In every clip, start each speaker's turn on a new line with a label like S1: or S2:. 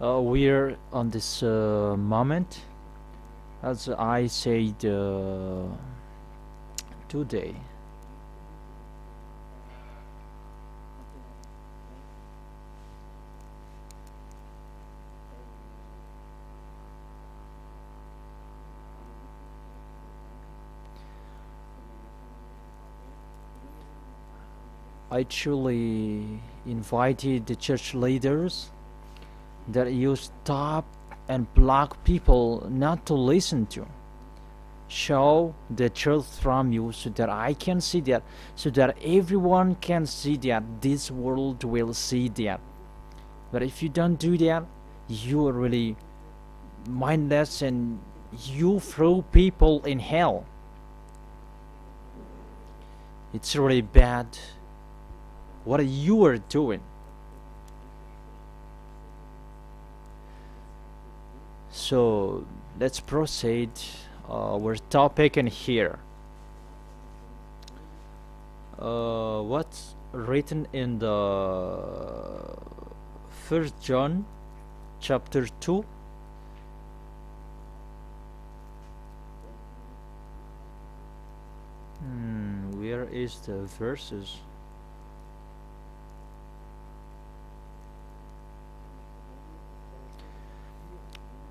S1: We're on this moment, as I said today. I truly invited the church leaders that you stop and block people not to listen to. Show the truth from you so that I can see that, so that everyone can see that, this world will see that. But if you don't do that, you are really mindless and you throw people in hell. It's really bad what you are doing. So let's proceed our topic in here. What's written in the 1 John chapter 2? Where is the verses?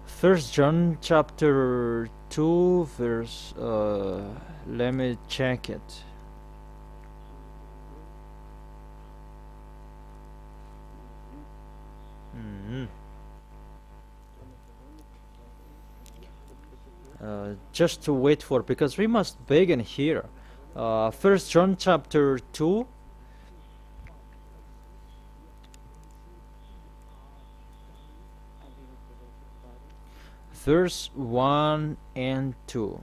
S1: First John chapter 2 verse let me check it. Just to wait for, because we must begin here. First John chapter 2 verse 1 and 2.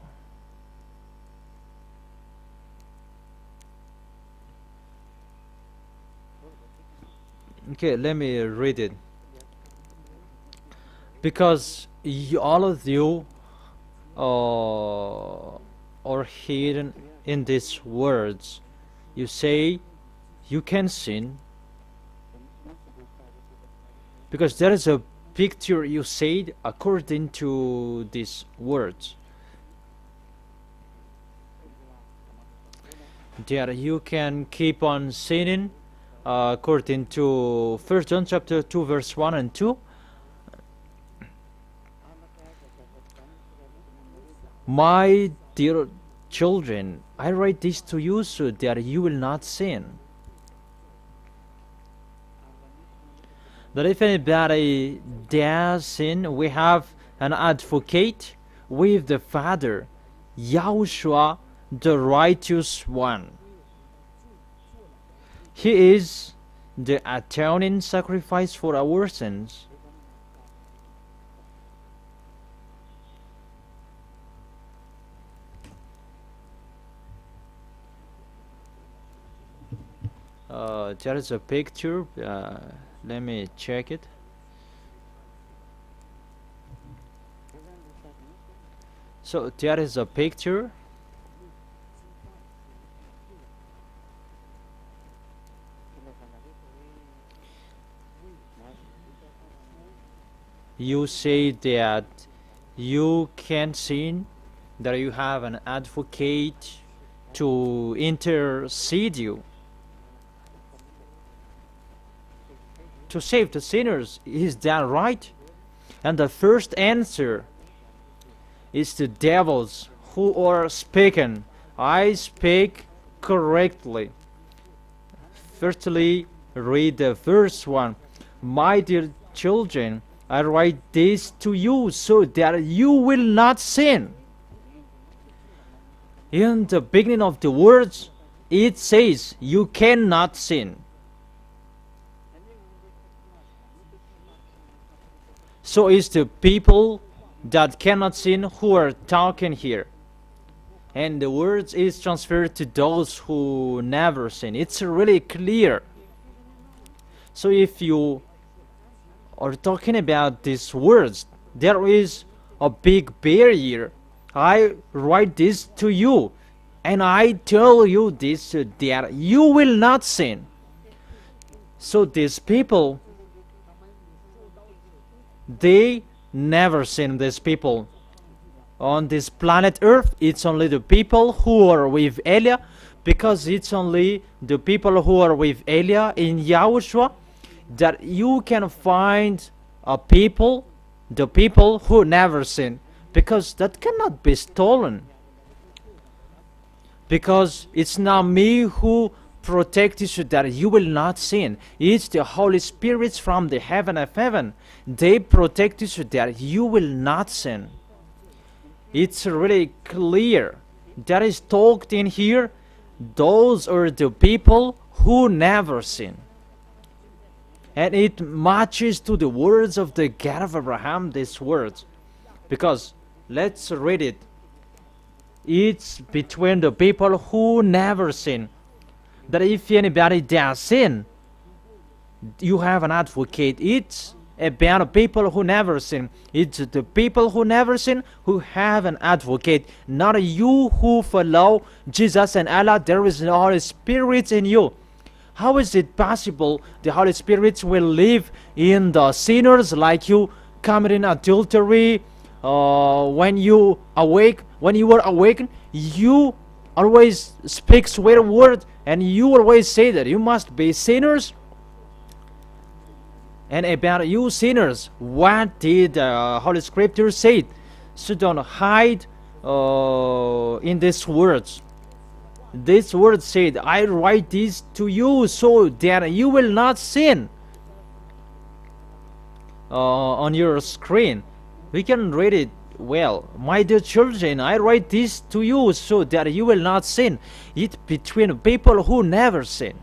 S1: Okay, let me read it. Because all of you are hidden in these words. You say you can sin because there is a picture you said according to these words, that you can keep on sinning according to 1 John chapter 2 verse 1 and 2. My dear children, I write this to you so that you will not sin. That if anybody does sin, we have an advocate with the Father, YAHOSHUA, the righteous one. He is the atoning sacrifice for our sins. There is a picture. Let me check it. So there is a picture. You say that you can sin, that you have an advocate to intercede you, to save the sinners. Is that right? And the first answer is the devils who are speaking. I speak correctly. Firstly, read the verse 1. My dear children, I write this to you so that you will not sin. In the beginning of the words, it says you cannot sin. So it's the people that cannot sin who are talking here. And the words is transferred to those who never sin. It's really clear. So if you are talking about these words, there is a big barrier. I write this to you, and I tell you this, that you will not sin. So these people They never sin, these people. On this planet Earth, it's only the people who are with Elia, because it's only the people who are with Elia in Yahushua that you can find a people, the people who never sin, because that cannot be stolen. Because it's not me who protects you that you will not sin. It's the Holy Spirits from the heaven of heaven. They protect you that you will not sin. It's really clear. That is talked in here. Those are the people who never sin. And it matches to the words of the God of Abraham, these words. Because, let's read it. It's between the people who never sin. That if anybody does sin, you have an advocate. It's about people who never sin. It's the people who never sin who have an advocate. Not you who follow Jesus and Allah. There is the Holy Spirit in you. How is it possible the Holy Spirit will live in the sinners like you committing adultery? When you were awakened, you always speak swear word, and you always say that you must be sinners. And about you sinners, what did Holy Scripture say? So don't hide in these words. This word said, I write this to you so that you will not sin. On your screen, we can read it well. My dear children, I write this to you so that you will not sin. It's between people who never sin.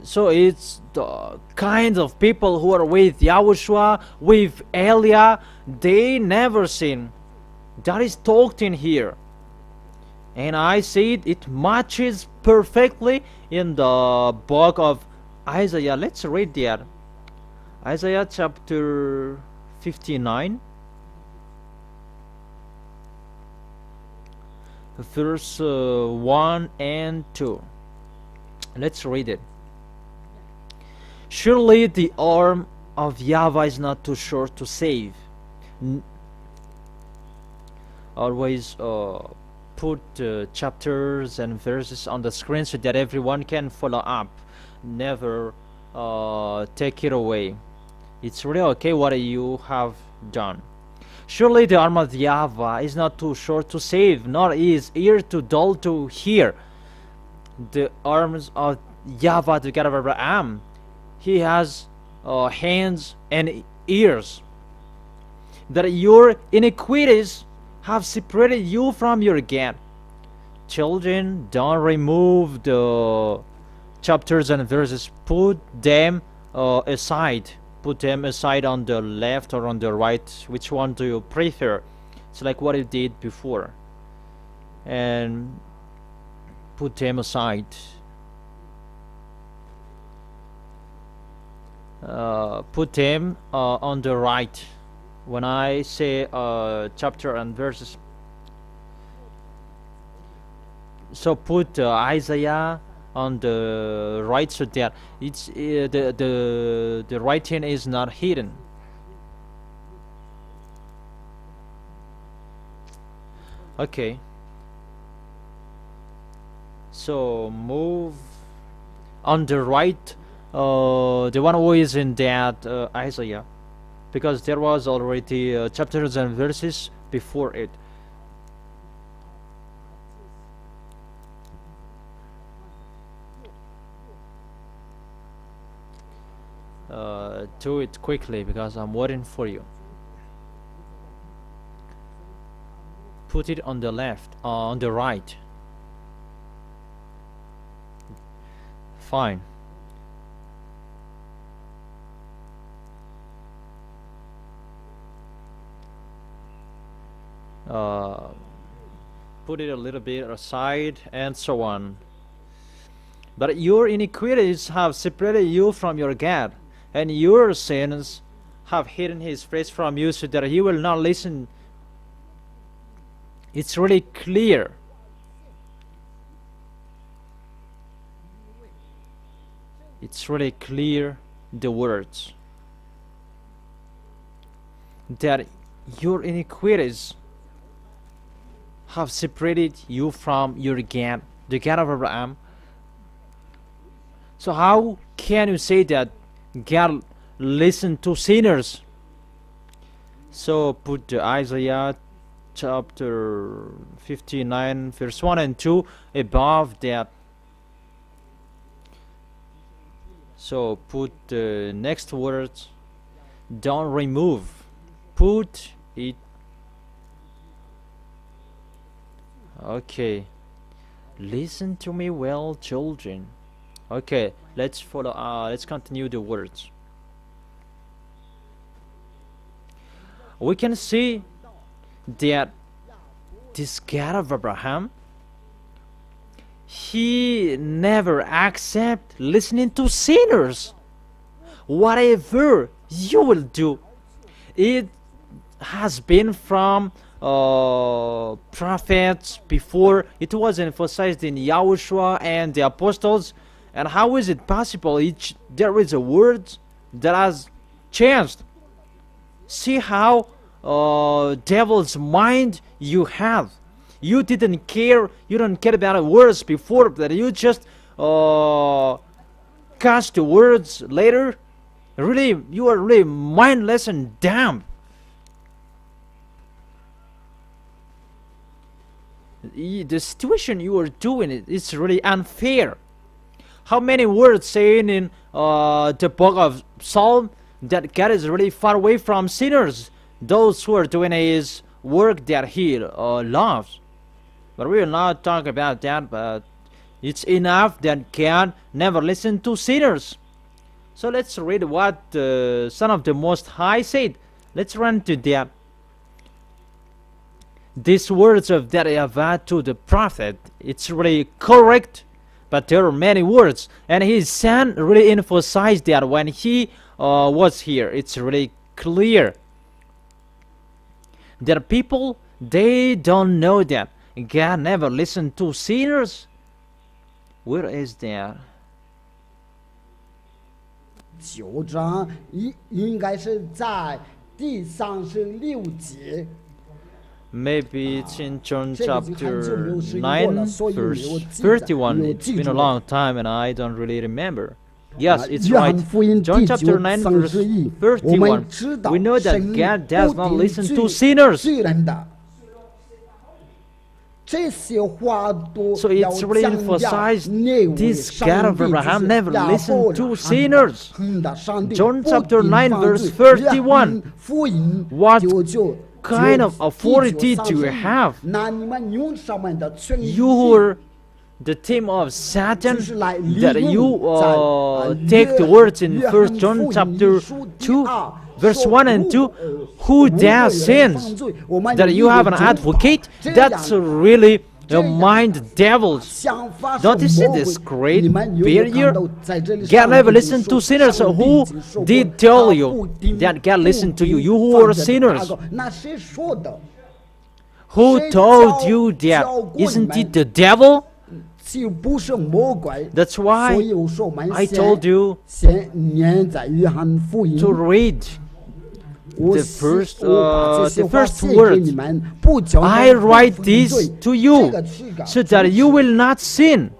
S1: So it's the kind of people who are with Yahushua, with Elia, they never sin. That is talked in here. And I said it matches perfectly in the book of Isaiah. Let's read that. Isaiah chapter 59. Verse 1 and 2. Let's read it. Surely the arm of YAHVAH is not too short to save. Always put chapters and verses on the screen so that everyone can follow up. Never take it away. It's really okay what you have done. Surely the arm of YAHVAH is not too short to save, nor is ear too dull to hear. The arms of YAHVAH, the God of Abraham, He has hands and ears. That your iniquities have separated you from your God. Children, don't remove the chapters and verses. Put them aside. Put them aside on the left or on the right. Which one do you prefer? It's like what you did before. And put them aside. Put them on the right. When I say chapter and verses, so put Isaiah on the right so that it's the writing is not hidden. Okay. So move on the right. The one who is in that Isaiah, because there was already chapters and verses before it. Do it quickly because I'm waiting for you. Put it on the left, on the right. Fine. Put it a little bit aside and so on. But your iniquities have separated you from your God, and your sins have hidden His face from you so that He will not listen. It's really clear. It's really clear, the words. that your iniquities have separated you from your God, the God of Abraham. So how can you say that God listened to sinners? So put Isaiah chapter 59 verse 1 and 2 above that. So put the next words, don't remove, put it. Okay, listen to me well, children. Okay, let's follow. Let's continue the words. We can see that this God of Abraham, he never accept listening to sinners. Whatever you will do, it has been from prophets before. It was emphasized in Yahushua and the apostles. And how is it possible? There is a word that has changed. See how devil's mind you have. You didn't care. You don't care about the words before, that you just cast the words later. Really, you are really mindless and dumb. The situation you are doing is really unfair. How many words saying in the book of Psalm that God is really far away from sinners, those who are doing his work that he loves. But we will not talk about that, but it's enough that God never listened to sinners. So let's read what the Son of the Most High said. Let's run to that. These words of that YAHVAH to the prophet, it's really correct, but there are many words, and his son really emphasized that when he was here. It's really clear that people, they don't know that God never listened to sinners. Where is that?
S2: 9章应该是在第36节。
S1: Maybe it's in John chapter 9 verse 31. It's been a long time and I don't really remember. Yes, it's right. John chapter 9 verse 31. We know that God does not listen to sinners. So it's really emphasized this God of Abraham never listened to sinners. John chapter 9 verse 31. What kind of authority do you have? You were the team of Satan, that you take the words in 1 John chapter 2 verse 1 and 2, who dares sins, that you have an advocate. That's really the mind devils. Don't you see this great barrier? God never listened to sinners. So who did tell you that God listened to you? You who are sinners. Who told you that? Isn't it the devil? That's why I told you to read the first word. I write this to you so that you will not sin.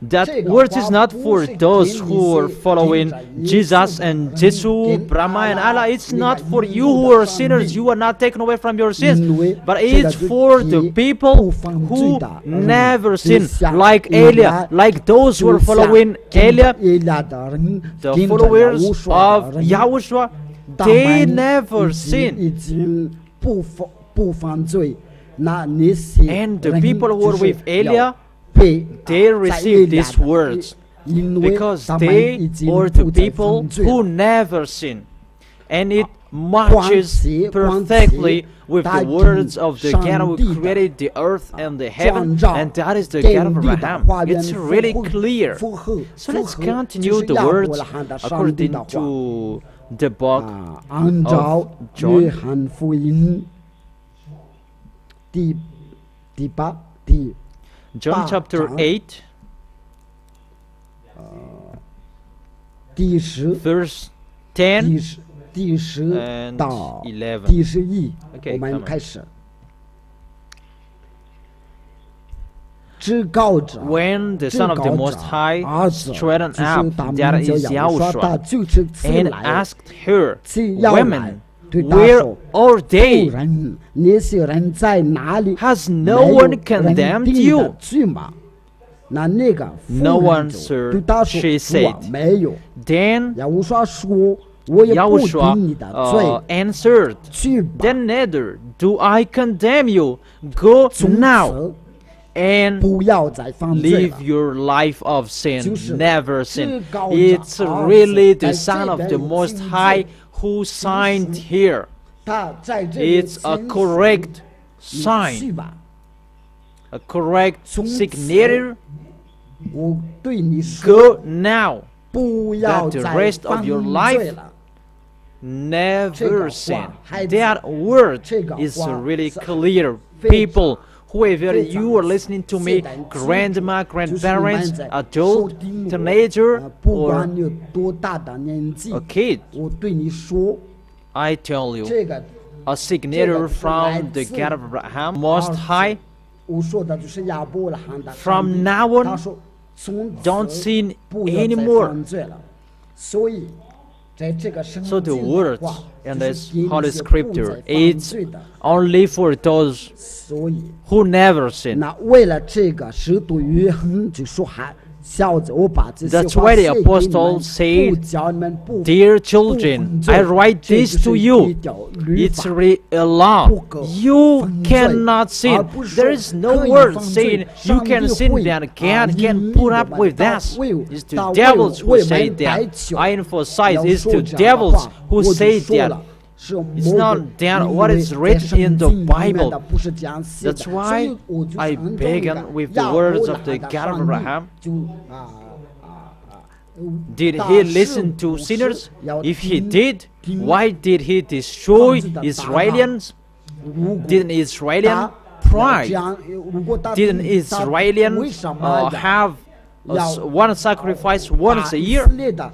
S1: That word is not for those who are following Jesus and Jesus, Brahma and Allah. It's not for you who are sinners. You are not taken away from your sins. But it's for the people who never sin. Like Eliah, like those who are following Eliah, the followers of Yahushua, they never sin. And the people who are with Eliah, they receive these words because they are the people who never sin. And it matches perfectly with the words of the God who created the earth and the heaven, and that is the God of Abraham. It's really clear. So let's continue the words according to the book of John. John chapter 8, verse 10
S2: 第10
S1: and
S2: 到
S1: 11.
S2: 第11，
S1: Okay,
S2: 我们
S1: come on.
S2: 开始。至高者
S1: When the Son of the Most High
S2: 儿子
S1: straightened
S2: 就是
S1: up,
S2: 他
S1: that
S2: 名叫
S1: is
S2: 亚述他
S1: YAHOSHUA,
S2: 就是赐
S1: and
S2: 来
S1: asked her,
S2: 赐要来
S1: Women,
S2: 对他
S1: where
S2: 说
S1: are
S2: 妇
S1: they?
S2: 人那些人在哪里？
S1: Has
S2: 没
S1: no
S2: 有
S1: one
S2: 人
S1: condemned
S2: 定
S1: you?
S2: 的罪吗？那个妇
S1: No
S2: 人
S1: one,
S2: 就
S1: sir,
S2: 对他说
S1: she
S2: 我
S1: said.
S2: 没有。
S1: Then
S2: 亚述说我也不定你的罪，
S1: answered,
S2: 去吧。
S1: Then neither do I condemn you. Go
S2: 从
S1: now
S2: 此
S1: and
S2: 不要再犯罪
S1: live
S2: 了。
S1: your life of sin.
S2: 就是
S1: Never sin.
S2: 至高者
S1: It's
S2: 儿子
S1: really the
S2: 在
S1: Son
S2: 这
S1: of
S2: 边
S1: the
S2: 有
S1: Most
S2: 经
S1: High
S2: 济
S1: who signed here.
S2: 他在这里
S1: It's a
S2: 签署
S1: correct
S2: 你去
S1: sign,
S2: 吧。
S1: a correct
S2: 从此
S1: signature.
S2: 我对你说，
S1: Go now.
S2: 不要
S1: that the
S2: 再
S1: rest of
S2: 犯
S1: your
S2: 罪
S1: life
S2: 了。
S1: Never sin.
S2: 孩子，
S1: That word
S2: 这个
S1: is
S2: 话
S1: really
S2: 是
S1: clear.
S2: 非常
S1: People, whoever
S2: 非常
S1: you are listening to me,
S2: 现在
S1: grandma,
S2: 就是你们
S1: grandparents,
S2: 在
S1: adult,
S2: 收听我
S1: teenager,
S2: 不管
S1: or
S2: 你有多大的年纪
S1: a，kid,
S2: 我对你说，
S1: I tell you,
S2: 这个
S1: a signature
S2: 这个是
S1: from
S2: 来
S1: the
S2: 自
S1: God of Abraham, Most High.
S2: 我说的就是亚伯拉罕的上帝。
S1: From now on,
S2: 他说从
S1: don't
S2: 此
S1: sin
S2: 不要再
S1: anymore.
S2: 犯罪了。所以在这个圣
S1: So
S2: 经
S1: the
S2: 的
S1: words
S2: 话，
S1: in
S2: 就
S1: this
S2: 是给那
S1: Holy
S2: 些不
S1: Scripture,
S2: 再犯
S1: it's
S2: 罪的。
S1: only for those
S2: 所以
S1: who never sin.
S2: 那为了这个使徒约翰就说还小子，我把这些
S1: That's
S2: 话
S1: why
S2: 写
S1: the
S2: 给你们，
S1: apostle said,
S2: 不叫你们不
S1: Dear children, I write this to you. It's really a law. You cannot sin. There is no word saying you can sin that God can put up with that. It's the devils who say that. I emphasize it's the devils who say that. It's not that what is written in the Bible. That's why I began with the words of the God of Abraham. Did he listen to sinners? If he did, why did he destroy Israelians? Didn't Israelian pride? Didn't Israelian have one sacrifice once a year? There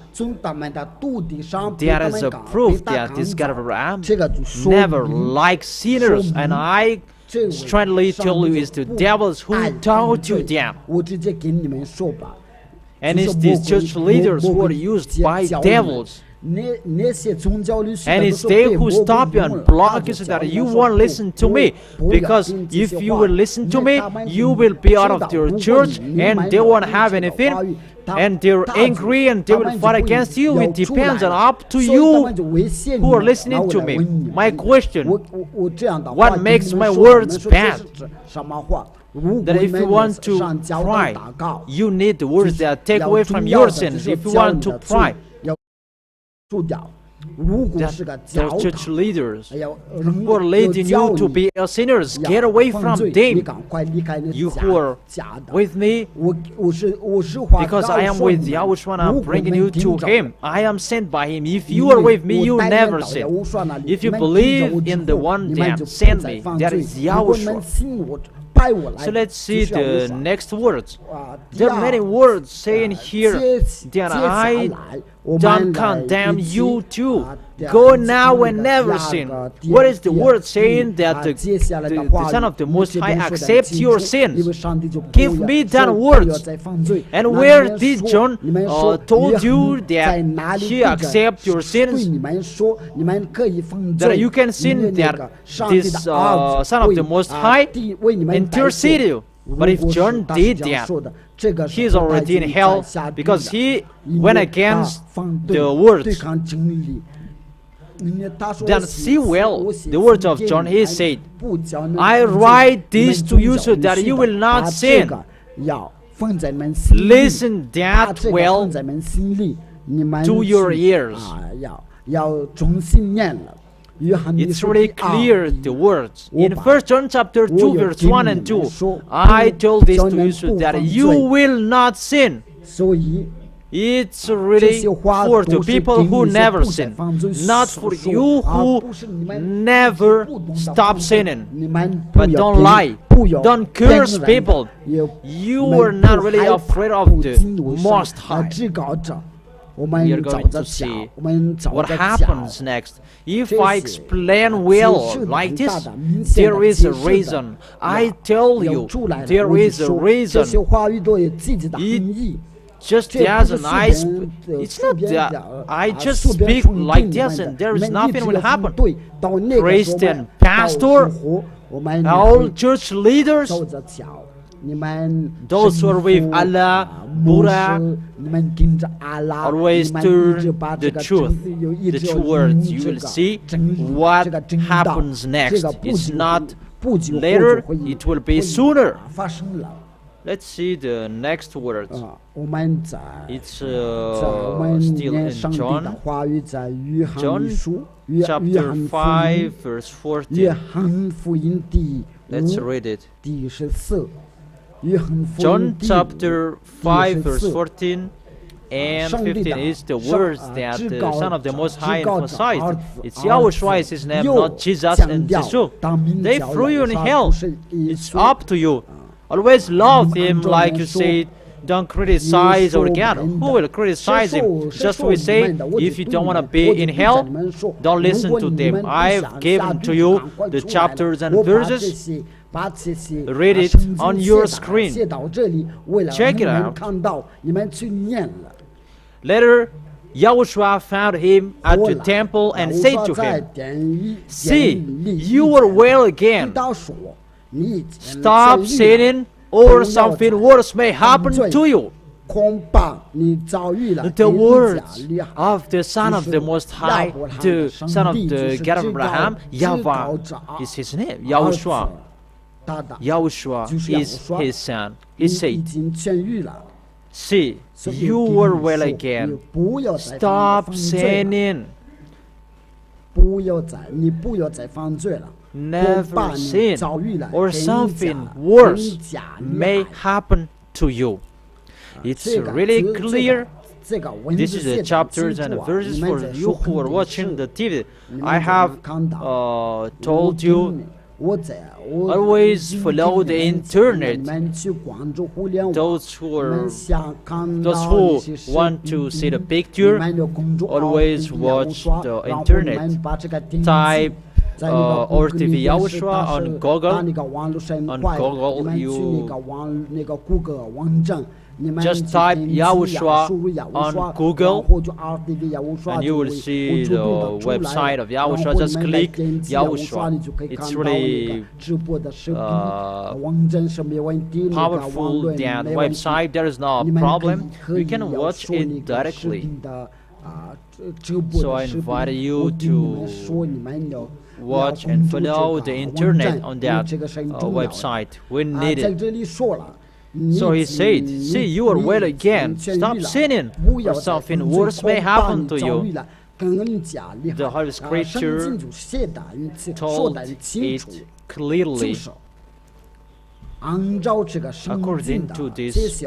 S1: is a proof that this God of Abraham never liked sinners, and I strongly tell you it's the devils who taught you that. And it's these church leaders who are used by devils. And it's they who stop you and block you so that you won't listen to me. Because if you will listen to me, you will be out of your church and they won't have anything. And they're angry and they will fight against you. It depends on up to you who are listening to me. My question, what makes my words bad? That if you want to pray, you need the words that take away from your sins. If you want to pray, that church leaders who are leading you to be sinners, get away from them. You who are with me, because I am with Yahushua and I'm bringing you to Him. I am sent by Him. If you are with me, you never sin. If you believe in the one that sent me, that is Yahushua. So let's see the next words. There are many words saying here that I don't condemn you too. Go now and never sin. What is the word saying that the Son of the Most High accepts your sins? Give me that words. And where did John told you that he accepts your sins? That you can sin that this Son of the Most High intercede you. But if John did that, he is already in hell because he went against the words. Then see well the words of John. He said, I write this to you so that you will not sin. Listen that well to your ears. It's really clear the words. In 1 John chapter 2 verse 1 and 2, I told this to you so that you will not sin. It's really for the people who never sin, not for you who never stop sinning. But don't lie, don't curse people. You are not really afraid of the Most High.
S2: 我
S1: we are
S2: 们找
S1: going
S2: 着
S1: to
S2: 脚
S1: see，
S2: 我们找
S1: what
S2: 着脚。
S1: happens next. If
S2: 这
S1: I
S2: 是
S1: explain
S2: 启
S1: well
S2: 示
S1: like
S2: 蛮大
S1: this,
S2: 的明显
S1: there
S2: 的
S1: is
S2: 启
S1: a
S2: 示的
S1: reason. I tell
S2: 有
S1: you,
S2: 出来了，
S1: there
S2: 我就
S1: is a
S2: 说这些
S1: reason.
S2: 话语都有自己的含
S1: It
S2: 义。
S1: Just
S2: 这不
S1: as
S2: 是
S1: an
S2: 书
S1: I
S2: 本
S1: it's
S2: 书
S1: not
S2: 本
S1: that
S2: 的
S1: I just
S2: 书本
S1: speak
S2: 重定
S1: like
S2: 你
S1: this
S2: 们
S1: and
S2: 的
S1: there
S2: 你
S1: is
S2: 们一
S1: nothing
S2: 直
S1: will
S2: 要从
S1: happen.
S2: 对到那个时候
S1: Christian
S2: 到
S1: pastor,
S2: 复活，我们也
S1: all
S2: 会
S1: church leaders,
S2: 走着脚。你们
S1: those who are with
S2: 神父
S1: Allah,
S2: 牧
S1: Buddha,
S2: 师，你们盯着阿拉，
S1: always
S2: 你们一直
S1: turn
S2: 把
S1: the
S2: 这个
S1: truth,
S2: 真有一
S1: the
S2: 直
S1: true
S2: 要
S1: words.
S2: 领
S1: You
S2: 这
S1: will
S2: 个
S1: see
S2: 真理
S1: what
S2: 这个真道
S1: happens
S2: 这
S1: next.
S2: 个不
S1: It's
S2: 久
S1: not
S2: 不久后
S1: later,
S2: 就会
S1: it will be
S2: 会
S1: sooner.
S2: 发生了。
S1: Let's see the next words.
S2: 我们在
S1: It's
S2: 我们
S1: still
S2: 念
S1: in
S2: 上帝的
S1: John
S2: 话语，在约翰
S1: John
S2: 一书，约
S1: chapter 5, verse
S2: 约
S1: 14.
S2: 翰福音第
S1: Let's
S2: 5
S1: read it.
S2: 第14，约翰福
S1: John
S2: 音第
S1: chapter 5, verse
S2: 14
S1: 14 and
S2: 上帝的
S1: 15 is the words that
S2: 至
S1: the
S2: 高
S1: Son of the Most High
S2: 至高者
S1: emphasized.
S2: 儿子
S1: It's
S2: 儿子
S1: YAHOSHUA is his name,
S2: 又
S1: not Jesus
S2: 强
S1: and
S2: 调
S1: Jesus.
S2: 当名
S1: They
S2: 叫
S1: threw you in
S2: 亚哈
S1: hell.
S2: 不是耶
S1: It's
S2: 稣
S1: up to you. Always love him like you said. Don't criticize our God. Who will criticize him? Just we say, if you don't want to be in hell, don't listen to them. I've given to you the chapters and verses. Read it on your screen. Check it out. Later, Yahushua found him at the temple and said to him, See, you are well again. Stop sinning, or something worse may happen to you. The words of the Son of the Most High, the Son of the God of Abraham, YAHVAH is his name, YAHOSHUA. YAHOSHUA is his son. He said, See, you are well again. Stop sinning. Never sin, or something worse may happen to you. It's really clear. This is the chapters and the verses for you who are watching the TV. I have told you, always follow the internet. Those who want to see the picture, always watch the internet. Type RTV YAHOSHUA on Google. On Google, you just type YAHOSHUA on Google, and you will see the website of YAHOSHUA. Just click YAHOSHUA. It's really powerful, that website. There is no problem. You can watch it directly. So I invite you to watch and follow the internet on that website. We need it. So he said, See, you are well again. Stop sinning, or something worse may happen to you. The Holy Scripture told it clearly. According to this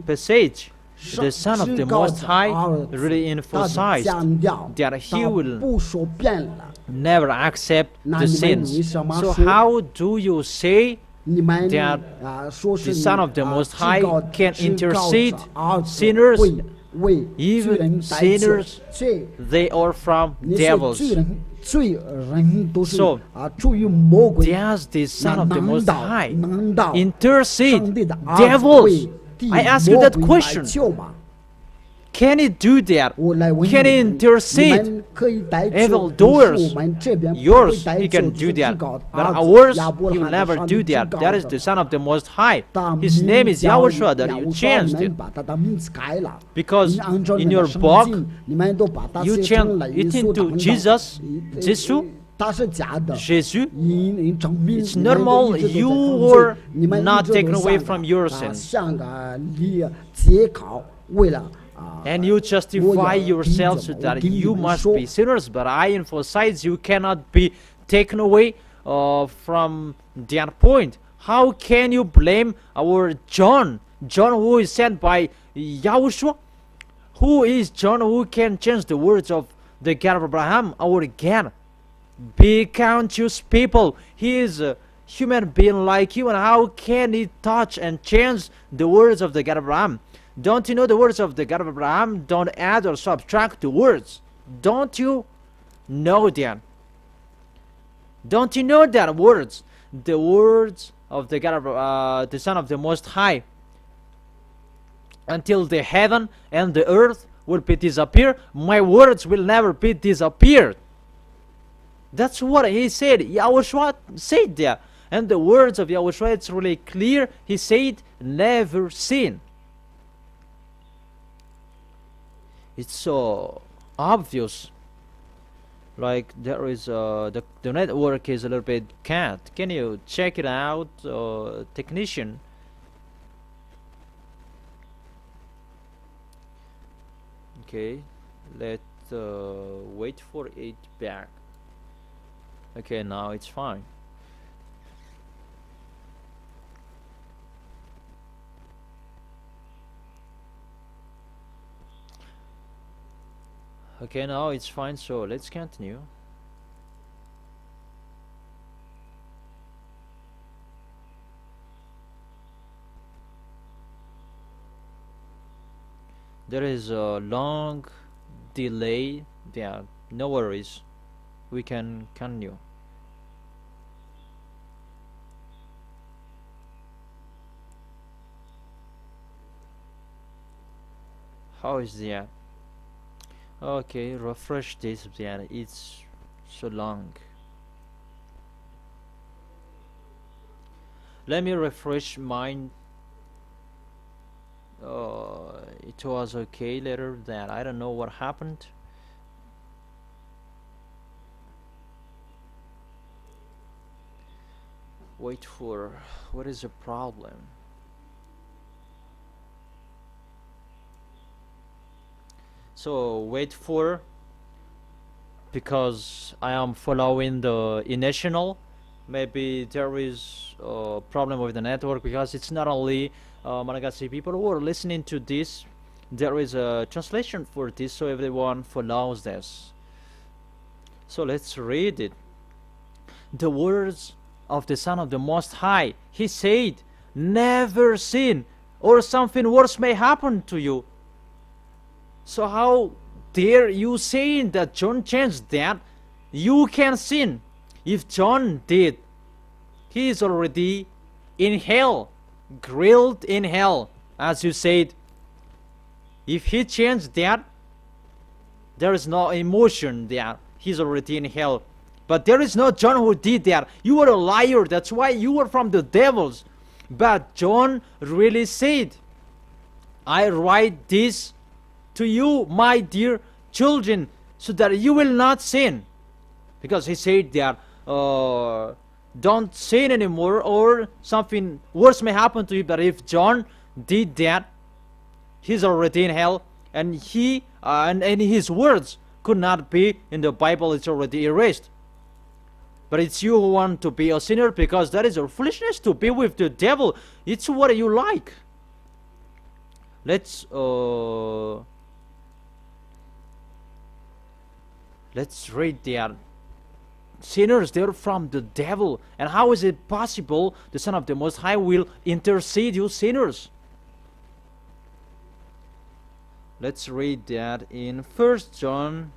S1: passage, the Son of the Most High really emphasized that he will never accept the sins. So how do you say that the Son of the Most High can intercede sinners? Even sinners, they are from devils. So, does the Son of the Most High intercede devils? I ask you that question. Can he do that? Can he intercede evil doers? Yours, he can do that. But ours, he will never do that. That is the Son of the Most High. His name is YAHOSHUA, that you changed it. Because in your book, you changed it into Jesus, Jesus. It's normal. You were not taken away from your sins. And you justify yourselves that you must be sinners, but I emphasize you cannot be taken away from that point. How can you blame our John who is sent by YAHOSHUA? Who is John who can change the words of the God of Abraham, our God? Be conscious people. He is a human being like you, and how can he touch and change the words of the God of Abraham? Don't you know the words of the God of Abraham? Don't add or subtract the words. Don't you know that? Don't you know that words? The words of the God of the Son of the Most High. Until the heaven and the earth will be disappear, my words will never be disappeared. That's what he said. Yahushua said that. And the words of Yahushua, it's really clear. He said, never sin. It's so obvious. Like there is the network is a little bit cut. Can you check it out, technician? Okay, let's wait for it back. Okay, now it's fine. Okay, now it's fine, so let's continue. There is a long delay. Yeah, no worries. We can continue. How is that? Okay, refresh this. Yeah, it's so long. Let me refresh mine. It was okay later that I don't know what happened. Wait for what is the problem? So wait for, because I am following the initial. Maybe there is a problem with the network, because it's not only Malagasy people who are listening to this. There is a translation for this, so everyone follows this. So let's read it. The words of the Son of the Most High. He said, never sin, or something worse may happen to you. So how dare you saying that John changed that? You can sin. If John did, he is already in hell, grilled in hell, as you said. If he changed that, there is no emotion there. He's already in hell. But there is no John who did that. You are a liar. That's why you are from the devils. But John really said, I write this to you, my dear children, so that you will not sin. Because he said that don't sin anymore, or something worse may happen to you. But if John did that, he's already in hell, and he and his words could not be in the Bible. It's already erased. But it's you who want to be a sinner, because that is your foolishness to be with the devil. It's what you like. Let's read that. Sinners, they're from the devil. And how is it possible the Son of the Most High will intercede you sinners? Let's read that in 1 John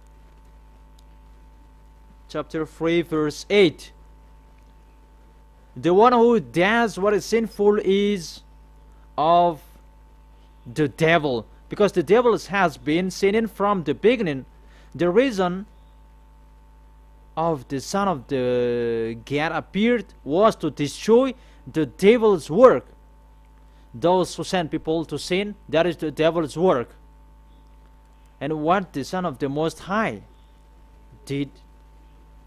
S1: chapter 3 verse 8. The one who does what is sinful is of the devil, because the devil has been sinning from the beginning. The reason of the Son of the God appeared was to destroy the devil's work. Those who send people to sin, that is the devil's work. And what the Son of the Most High did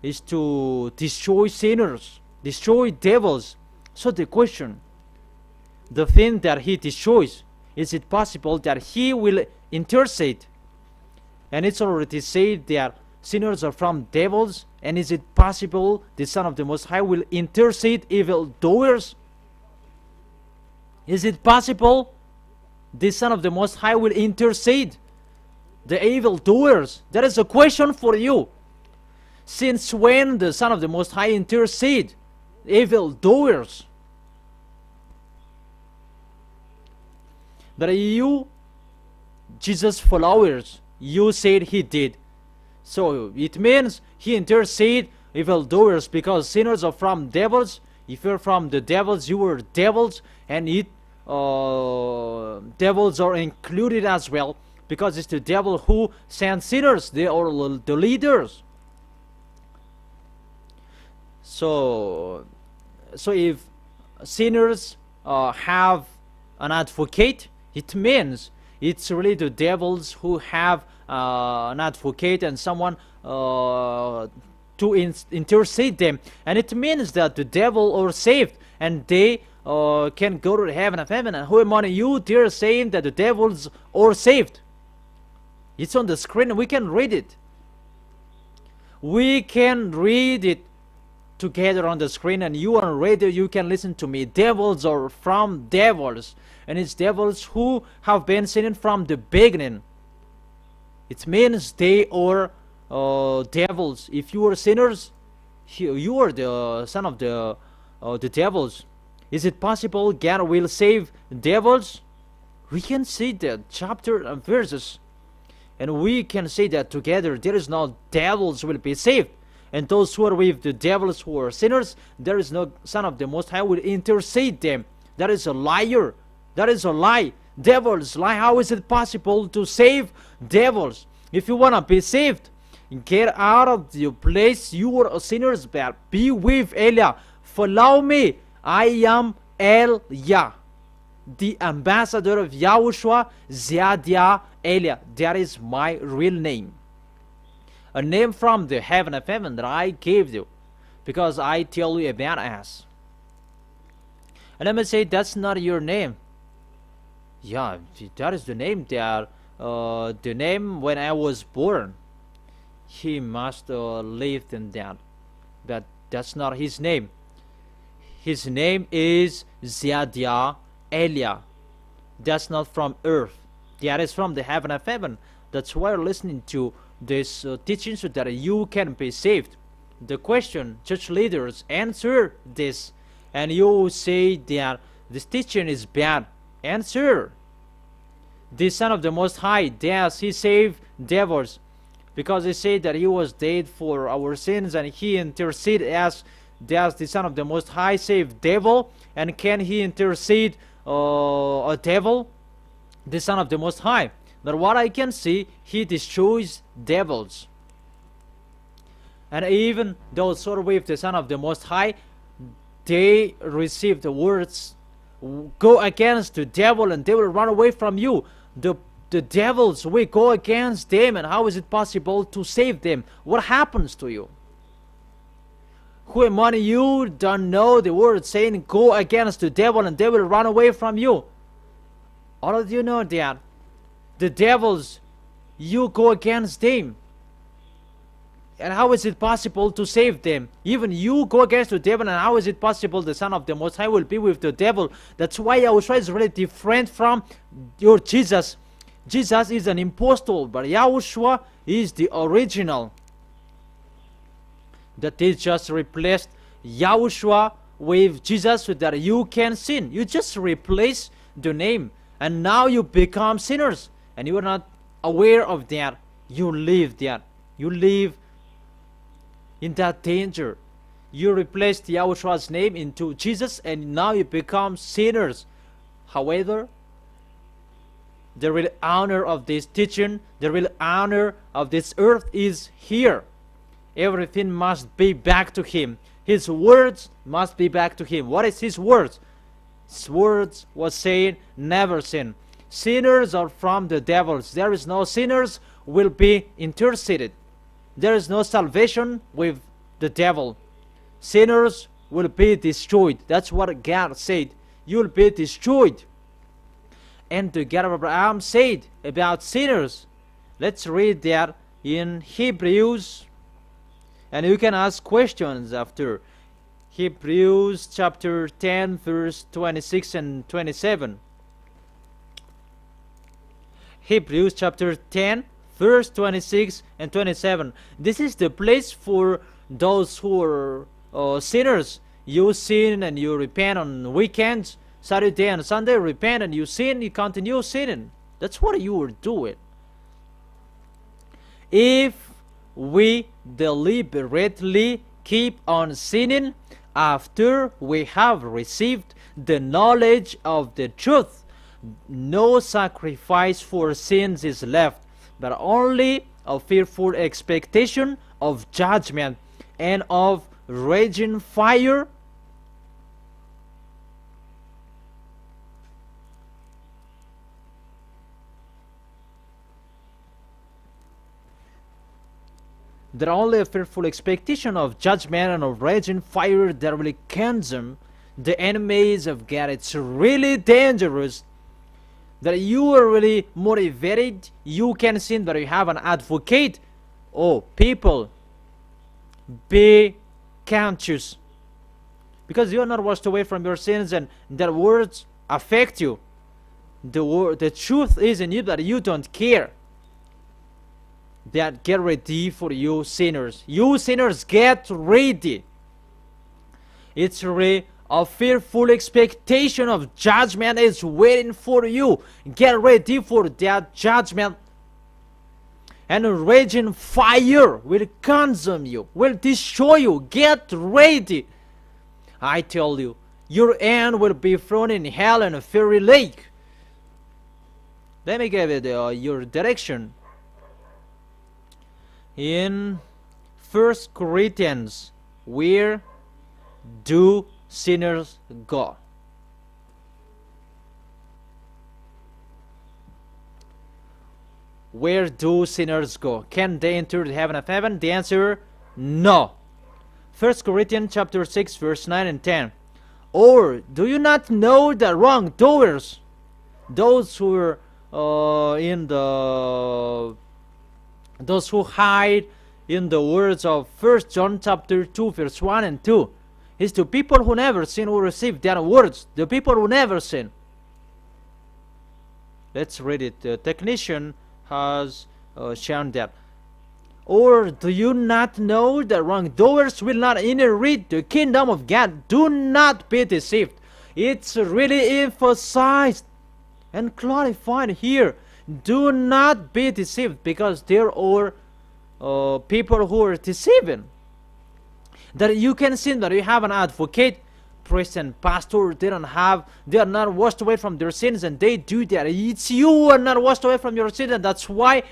S1: is to destroy sinners, destroy devils. So the question, the thing that he destroys, is it possible that he will intercede? And it's already said that sinners are from devils. And is it possible the Son of the Most High will intercede evildoers? Is it possible the Son of the Most High will intercede the evildoers? That is a question for you. Since when the Son of the Most High intercede evildoers? But you Jesus' followers. You said he did. So it means he intercede evildoers, because sinners are from devils. If you're from the devils, you were devils, and devils are included as well, because it's the devil who sends sinners. They are the leaders. So if sinners have an advocate, it means it's really the devils who have an advocate and someone to intercede them, and it means that the devil are saved and they can go to the heaven of heaven. And who among you dare saying that the devils are saved? It's on the screen and we can read it. We can read it together on the screen, and you on radio, you can listen to me. Devils are from devils, and it's devils who have been sinning from the beginning. It means they are devils. If you are sinners, you are the son of the devils. Is it possible God will save devils? We can see the chapter and verses, and we can say that together there is no devils will be saved. And those who are with the devils who are sinners, there is no Son of the Most High will intercede them. That is a liar. That is a lie. Devils lie. How is it possible to save devils? If you want to be saved, get out of the place you are a sinner's bed. Be with Elia. Follow me. I am YAH, the ambassador of Yahushua, ZHYAH, Elia. That is my real name. A name from the heaven of heaven that I gave you, because I tell you about us. And let me say, that's not your name. Yeah, that is the name there. The name when I was born. He must lived in that. But that's not his name. His name is ZHYAH, Elia. That's not from earth. That is from the heaven of heaven. That's why you're listening to this teaching, so that you can be saved. The question, church leaders, answer this. And you say that this teaching is bad. Answer. The Son of the Most High, yes, he saved devils, because they say that he was dead for our sins and he interceded as does the Son of the Most High save devil? And can he intercede a devil? The Son of the Most High. But what I can see, he destroys devils. And even those who are with the Son of the Most High, they receive the words, go against the devil and they will run away from you. The devils, we go against them, and how is it possible to save them? What happens to you? Who among you don't know the word saying, go against the devil and they will run away from you? All of you know that. The devils, you go against them. And how is it possible to save them? Even you go against the devil, and how is it possible the Son of the Most High will be with the devil? That's why Yahushua is really different from your Jesus. Jesus is an impostor, but Yahushua is the original. That is just replaced Yahushua with Jesus so that you can sin. You just replace the name, and now you become sinners. And you are not aware of that. You live that. You live in that danger. You replaced Yahushua's name into Jesus, and now you become sinners. However, the real honor of this teaching, the real honor of this earth is here. Everything must be back to him. His words must be back to him. What is his words? His words was saying, never sin. Sinners are from the devils. There is no sinners will be interceded. There is no salvation with the devil. Sinners will be destroyed. That's what God said. You will be destroyed. And the God of Abraham said about sinners. Let's read that in Hebrews. And you can ask questions after. Hebrews chapter 10 verse 26 and 27. Hebrews chapter 10 verse 26 and 27. This is the place for those who are sinners. You sin and you repent on weekends, Saturday and Sunday, repent and you sin, you continue sinning. That's what you were doing. If we deliberately keep on sinning after we have received the knowledge of the truth, no sacrifice for sins is left, but only a fearful expectation of judgment and of raging fire. There are only a fearful expectation of judgment and of raging fire that will consume the enemies of God. It's really dangerous that you are really motivated. You can sin, but you have an advocate. Oh, people, be conscious, because you are not washed away from your sins, and that words affect you. The truth is in you that you don't care. That get ready for you sinners. You sinners, get ready. It's really a fearful expectation of judgment is waiting for you. Get ready for that judgment. And a raging fire will consume you, will destroy you. Get ready. I tell you, your end will be thrown in hell and a fiery lake. Let me give you your direction. In 1 Corinthians, where do sinners go? Where do sinners go? Can they enter the heaven of heaven? The answer, no. 1 Corinthians chapter 6, verse 9 and 10. Or do you not know that wrongdoers, those who are those who hide in the words of 1 John chapter 2, verse 1 and 2, is to people who never sin who receive their words. The people who never sin. Let's read it. The technician has shown that. Or do you not know that wrongdoers will not inherit the kingdom of God? Do not be deceived. It's really emphasized and clarified here. Do not be deceived, because there are people who are deceiving. That you can sin, that you have an advocate, priest and pastor, they are not washed away from their sins, and they do that. It's you who are not washed away from your sins, and that's why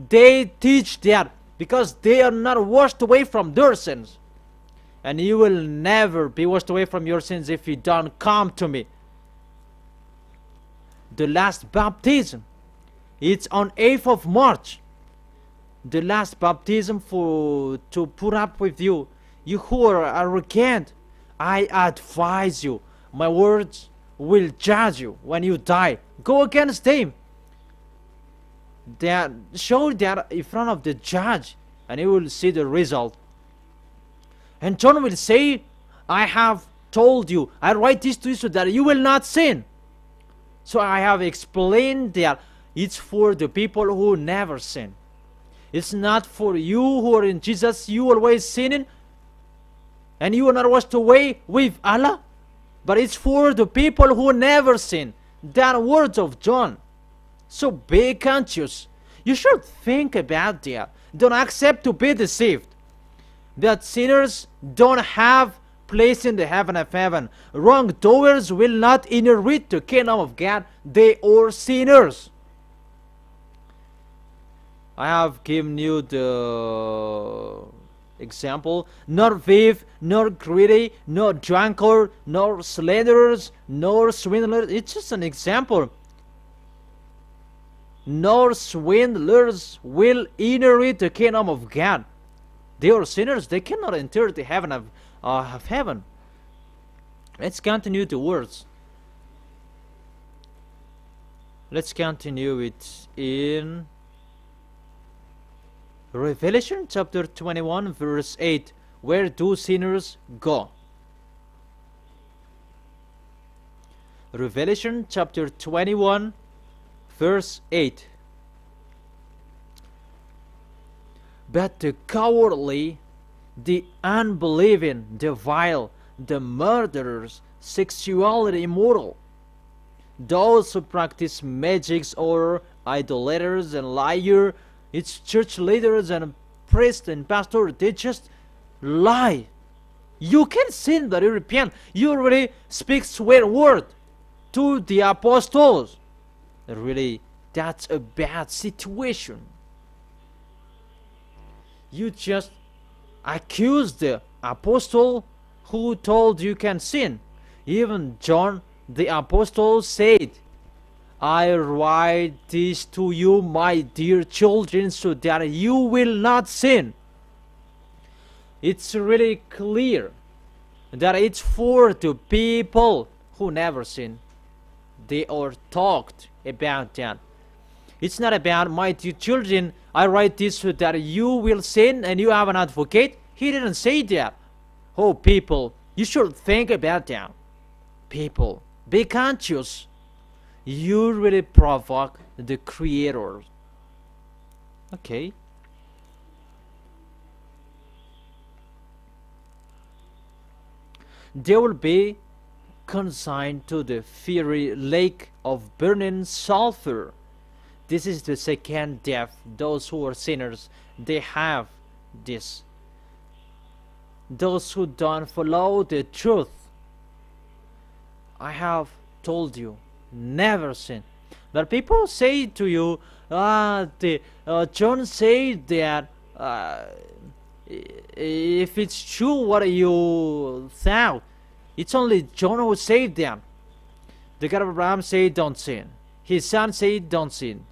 S1: they teach that, because they are not washed away from their sins. And you will never be washed away from your sins if you don't come to me. The last baptism, it's on 8th of March. The last baptism to put up with you. You who are arrogant, I advise you. My words will judge you when you die. Go against them. Show that in front of the judge, and you will see the result. And John will say, I have told you, I write this to you so that you will not sin. So I have explained that it's for the people who never sin. It's not for you who are in Jesus. You always sinning, and you are not washed away with Allah. But it's for the people who never sin. That words of John. So be conscious. You should think about that. Don't accept to be deceived. That sinners don't have place in the heaven of heaven. Wrongdoers will not inherit the kingdom of God. They are sinners. I have given you the example. Not thief, nor greedy, nor drunkard, nor slanderers, nor swindlers. It's just an example. Nor swindlers will inherit the kingdom of God. They are sinners. They cannot enter the heaven of heaven. Let's continue the words. Let's continue it in Revelation chapter 21 verse 8. Where do sinners go? Revelation chapter 21 verse 8. But the cowardly, the unbelieving, the vile, the murderers, sexually immoral, those who practice magics or idolaters and liar. It's church leaders and priests and pastors. They just lie. You can sin, but you repent. You already speak swear word to the apostles. Really, that's a bad situation. You just accuse the apostle who told you can sin. Even John the apostle said, I write this to you, my dear children, so that you will not sin. It's really clear that it's for the people who never sin. They are talked about that. It's not about, my dear children, I write this so that you will sin and you have an advocate. He didn't say that. Oh, people, you should think about that. People, be conscious. You really provoke the Creator. Okay. They will be consigned to the fiery lake of burning sulfur. This is the second death. Those who are sinners, they have this. Those who don't follow the truth. I have told you, never sin. But people say to you, John said that if it's true what you thought, it's only John who said that. The God of Abraham said don't sin. His son said don't sin.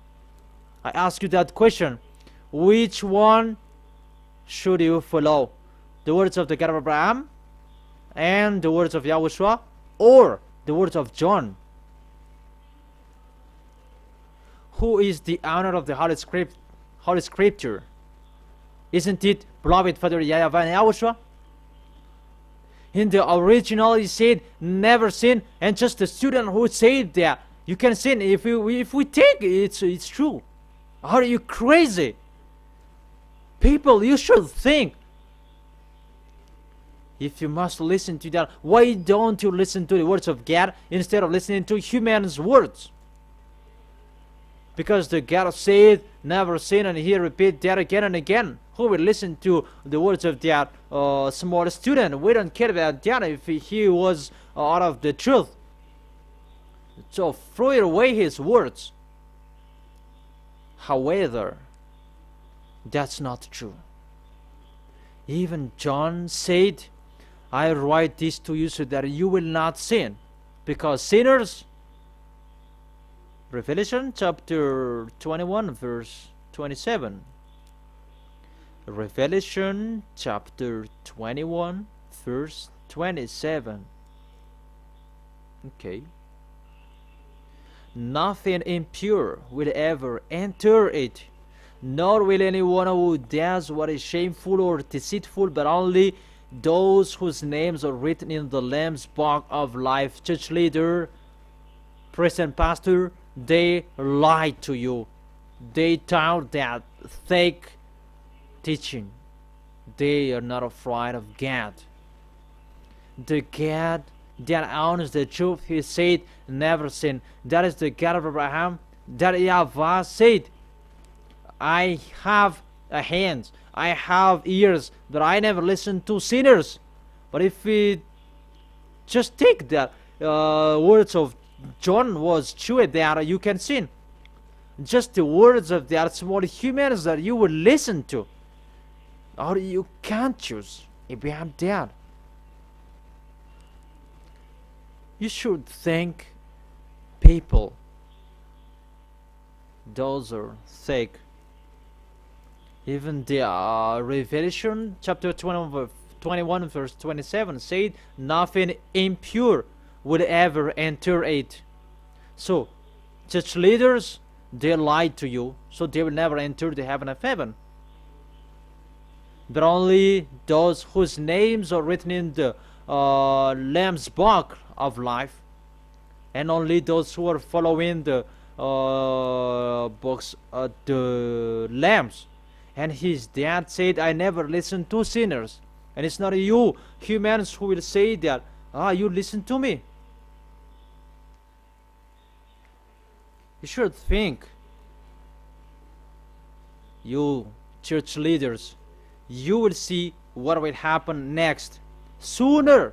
S1: I ask you that question. Which one should you follow? The words of the God of Abraham and the words of Yahushua, or the words of John? Who is the owner of the Holy Scripture? Isn't it beloved Father YAHVAH and Yahushua? In the original he said never sin, and just the student who said that you can sin if we take it's true. Are you crazy? People, you should think. If you must listen to that, why don't you listen to the words of God instead of listening to humans' words? Because the God said never sin, and he repeat that again and again. Who will listen to the words of that small student? We don't care about that if he was out of the truth. So throw away his words. However, that's not true. Even John said, I write this to you so that you will not sin. Because sinners, Revelation chapter 21 verse 27. Revelation chapter 21 verse 27. Okay. Nothing impure will ever enter it, nor will anyone who does what is shameful or deceitful, but only those whose names are written in the Lamb's book of life. Church leader, priest and pastor, they lied to you. They taught that fake teaching. They are not afraid of God. The God that owns the truth, he said never sin. That is the God of Abraham. That YAHVAH said, I have hands, I have ears, but I never listen to sinners. But if we just take that words of John was true, that you can sin. Just the words of that small humans that you will listen to, or you can't choose about that. You should think, people, those are fake. Even the Revelation chapter 21 verse 27 said nothing impure would ever enter it. So church leaders, they lied to you, so they will never enter the heaven of heaven. But only those whose names are written in the Lamb's book of life, and only those who are following the books of the Lambs. And his dad said, I never listen to sinners. And it's not you humans who will say that, you listen to me. You should think. you church leaders, you will see what will happen next. Sooner,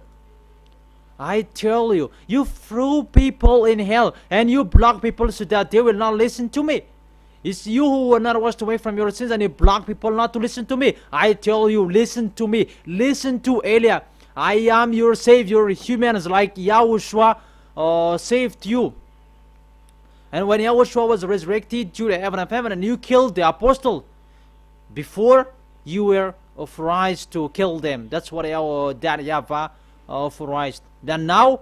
S1: I tell you, you throw people in hell and you block people so that they will not listen to me. It's you who were not washed away from your sins and you block people not to listen to me. I tell you, listen to me. Listen to Eliah. I am your Savior. Humans like YAHOSHUA saved you. And when YAHOSHUA was resurrected to the heaven of heaven and you killed the apostle, before you were authorized to kill them. That's what that YAHVAH authorized. Then now,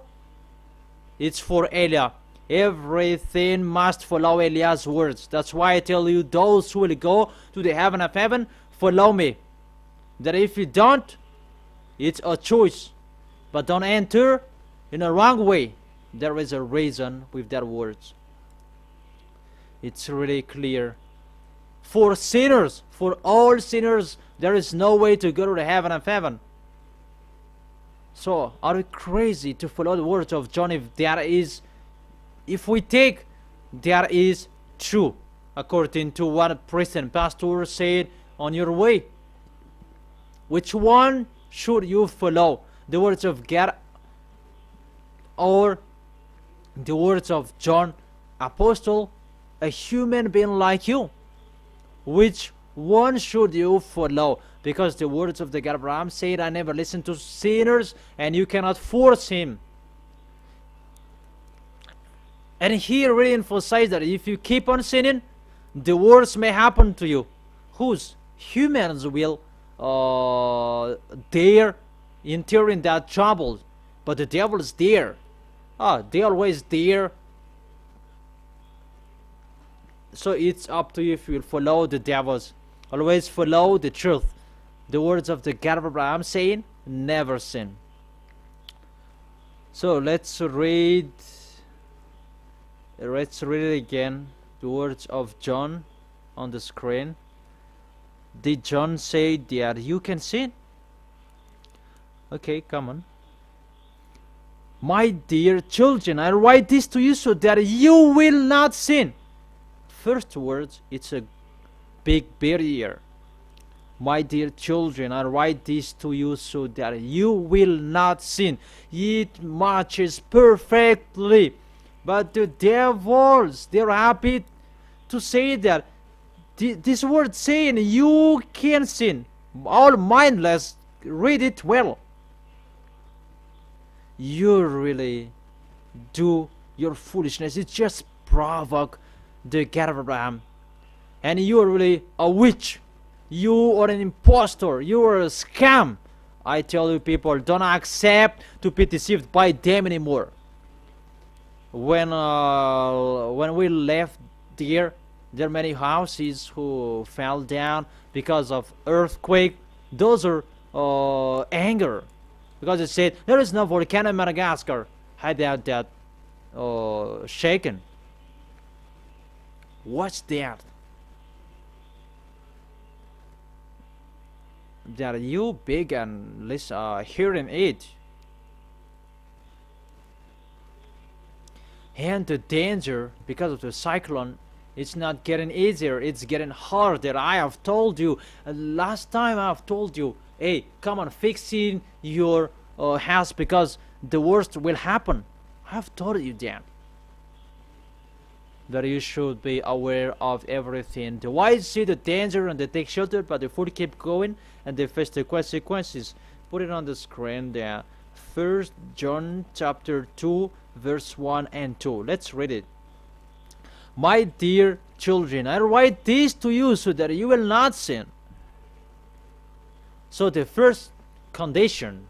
S1: it's for Eliah. Everything must follow Eliah's words. That's why I tell you, those who will go to the heaven of heaven, follow me. That if you don't, it's a choice. But don't enter in a wrong way. There is a reason with that words. It's really clear. For sinners, for all sinners, there is no way to go to the heaven of heaven. So, are we crazy to follow the words of John if we take there is true, according to what priest and pastor said on your way? Which one should you follow? The words of God or the words of John, apostle, a human being like you? Which one should you follow? Because the words of the God Abraham said, I never listen to sinners, and you cannot force him. And he really emphasized that if you keep on sinning, the worst may happen to you. Whose? Humans will dare enter in that trouble, but the devil is there. They always dare. So it's up to you if you will follow the devils. Always follow the truth. The words of the God of Abraham saying, never sin. So let's read it again. The words of John on the screen. Did John say that you can sin? Okay, come on. My dear children, I write this to you so that you will not sin. First words, it's a big barrier. My dear children, I write this to you so that you will not sin. It matches perfectly. But the devils, they're happy to say that. This word saying you can sin. All mindless, read it well. You really do your foolishness. It just provoke the God of Abraham. And you are really a witch. You are an impostor. You are a scam. I tell you, people, don't accept to be deceived by them anymore. When we left there are many houses who fell down because of earthquake. Those are anger, because it said there is no volcano in Madagascar. Had that shaken. What's that? That you big and hearing it. And the danger because of the cyclone, it's not getting easier, it's getting harder. I have told you last time, I have told you, hey, come on, fixing your house because the worst will happen. I have told you that you should be aware of everything. The wise see the danger and they take shelter, but the fool keep going and they face the consequences. Put it on the screen there. 1 John chapter 2 verse 1 and 2. Let's read it. My dear children, I write this to you so that you will not sin. So the first condition,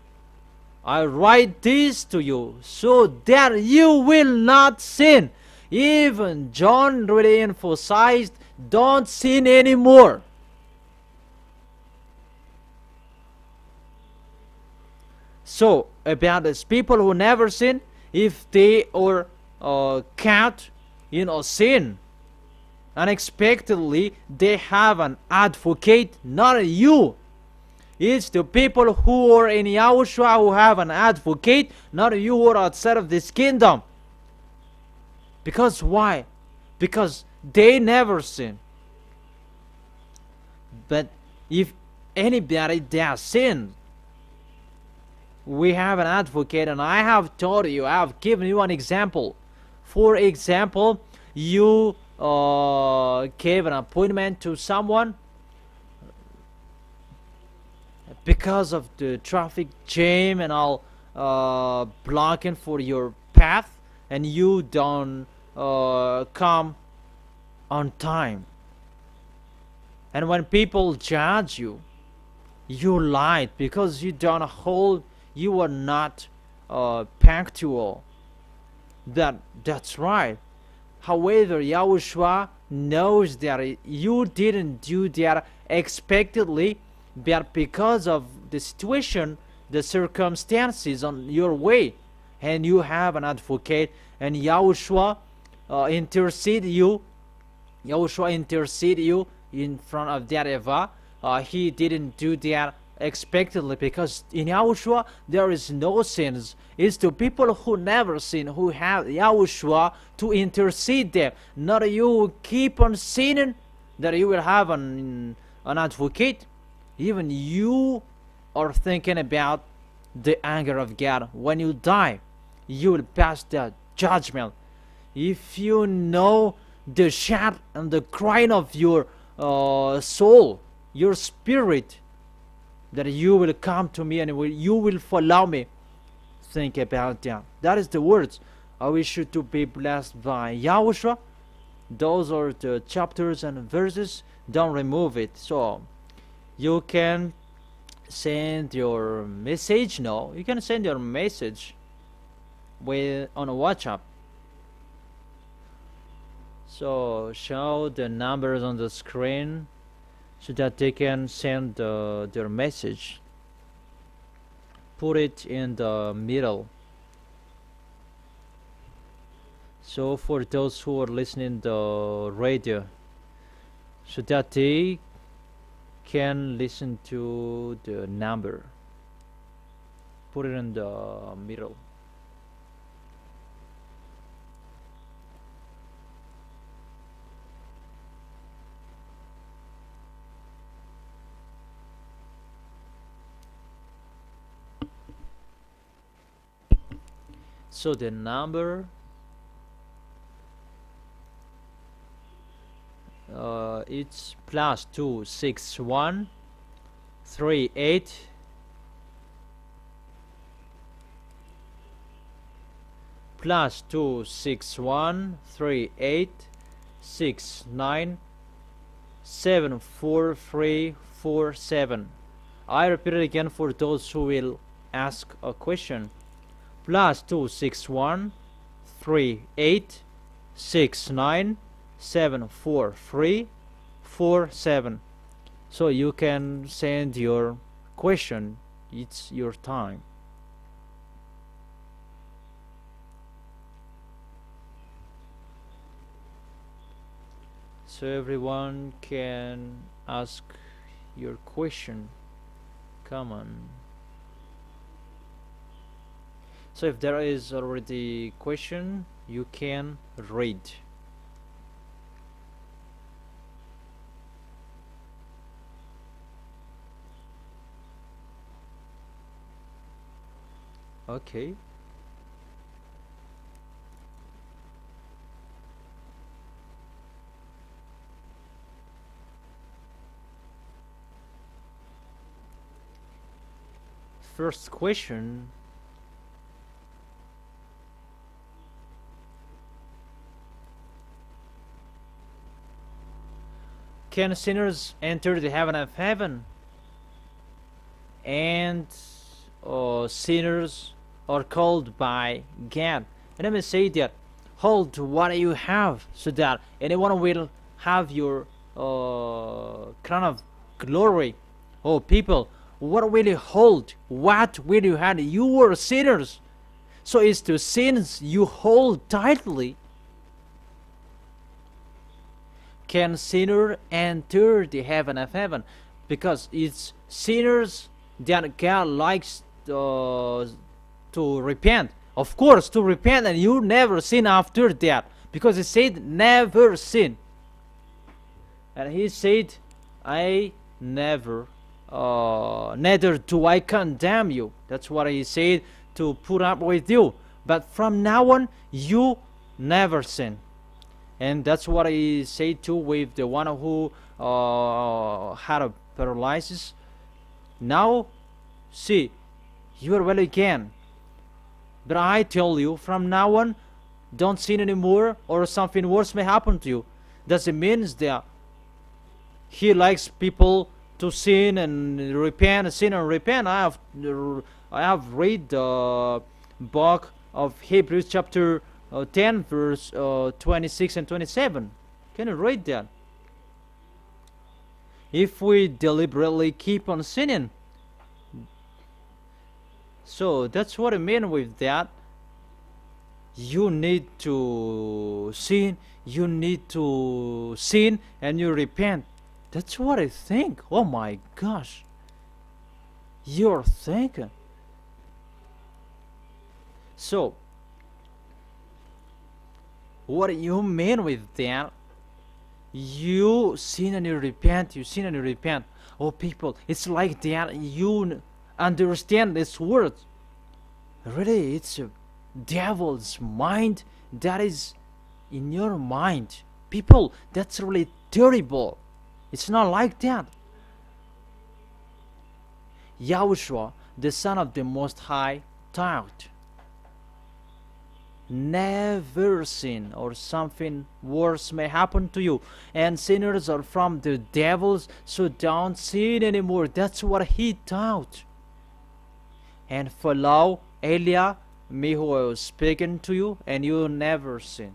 S1: I write this to you so that you will not sin. Even John really emphasized, don't sin anymore. So about these people who never sin, if they are caught in sin unexpectedly, they have an advocate, not you. It's the people who are in YAHOSHUA who have an advocate, not you who are outside of this kingdom. Because why? Because they never sin. But if anybody does sin, we have an advocate, and I have told you, I have given you an example. For example, you gave an appointment to someone because of the traffic jam and all blocking for your path, and you don't come on time. And when people judge you, you lied because you don't hold, you are not punctual. That's right. However, Yahushua knows that you didn't do that expectedly, but because of the situation, the circumstances on your way, and you have an advocate, and Yahushua intercede you. Yahushua intercede you in front of that Eva. He didn't do that expectedly, because in Yahushua there is no sins. It's to people who never sin, who have Yahushua to intercede them. Not you who keep on sinning, that you will have an advocate. Even you are thinking about the anger of God. When you die, you will pass that judgment. If you know the shout and the crying of your soul, your spirit, that you will come to me and you will follow me. Think about that. That is the words. I wish you to be blessed by Yahushua. Those are the chapters and verses. Don't remove it. So you can send your message. No, you can send your message on a WhatsApp. So show the numbers on the screen so that they can send their message. Put it in the middle. So for those who are listening the radio, so that they can listen to the number. Put it in the middle. So the number it's +261 38 +261 38 69 74347. I repeat it again for those who will ask a question. +261 38 69 74347. So you can send your question. It's your time. So everyone can ask your question. Come on. So if there is already question, you can read. Okay. First question. Can sinners enter the heaven of heaven? And sinners are called by God. And let me say that, hold what you have, so that anyone will have your crown of glory. Oh people, what will you hold? What will you have? You are sinners. So it's to sins you hold tightly. Can sinner enter the heaven of heaven? Because it's sinners that God likes to repent. Of course, to repent, and you never sin after that, because He said never sin. And He said, I never, neither do I condemn you. That's what he said, to put up with you. But from now on, you never sin. And that's what he said too with the one who had a paralysis. Now, see, you are well again. But I tell you, from now on, don't sin anymore, or something worse may happen to you. Doesn't mean that he likes people to sin and repent, sin and repent. I have read the book of Hebrews chapter 10 verse 26 and 27. Can you read that? If we deliberately keep on sinning, so that's what I mean with that. You need to sin, and you repent. That's what I think. Oh my gosh, you're thinking. So what do you mean with that? You sin and you repent, you sin and you repent. Oh people, it's like that. You understand this word. Really, it's a devil's mind that is in your mind. People, that's really terrible. It's not like that. Yahushua, the Son of the Most High, taught, never sin, or something worse may happen to you. And sinners are from the devils, so don't sin anymore. That's what he taught. And follow Elia, me who was speaking to you, and you will never sin.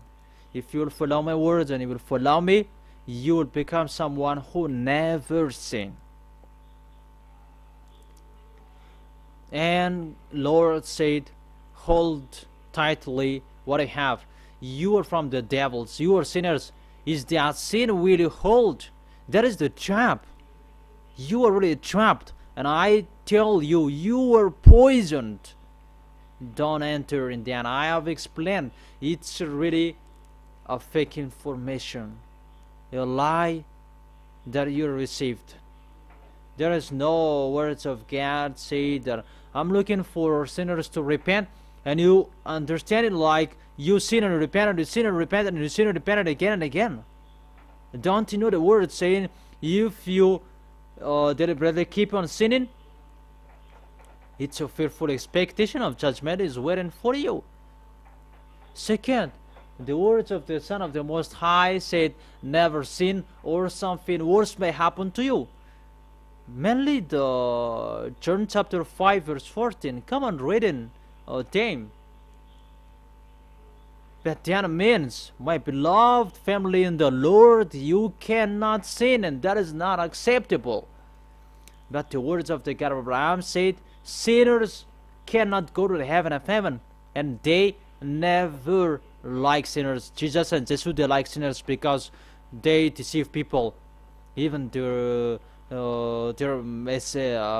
S1: If you will follow my words and you will follow me, you will become someone who never sin. And Lord said, hold tightly what I have. You are from the devils, you are sinners. Is that sin will you hold? That is the trap. You are really trapped. And I tell you, you are poisoned. Don't enter in that. I have explained. It's really a fake information, a lie that you received. There is no words of God say that I'm looking for sinners to repent, and you understand it like you sin and repent, and you sin and repent, and you sin and repent again and again. Don't you know the word saying, if you deliberately keep on sinning, it's a fearful expectation of judgment is waiting for you. Second, the words of the Son of the Most High said, never sin, or something worse may happen to you. Mainly the John chapter 5 verse 14. Come on, reading them. But that means, my beloved family in the Lord, you cannot sin, and that is not acceptable. But the words of the God of Abraham said, sinners cannot go to the heaven of heaven, and they never like sinners. Jesus and Jesus, they like sinners because they deceive people. Even their messenger,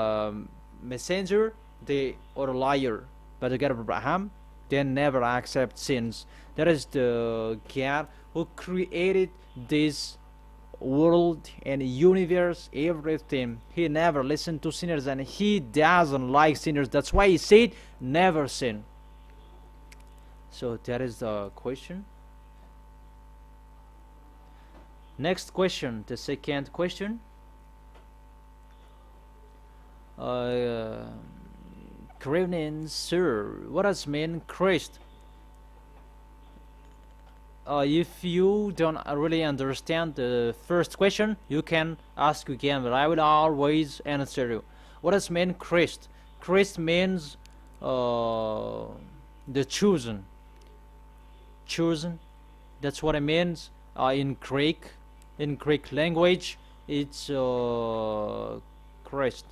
S1: they are a liar. But the God of Abraham, they never accept sins. That is the God who created this world and universe, everything. He never listened to sinners, and he doesn't like sinners. That's why he said never sin. So that is the question. Next question, the second question. Good evening, sir. What does mean Christ? If you don't really understand the first question, you can ask again, but I will always answer you. What does mean Christ? Christ means the chosen. Chosen. That's what it means in Greek. In Greek language, it's Christ.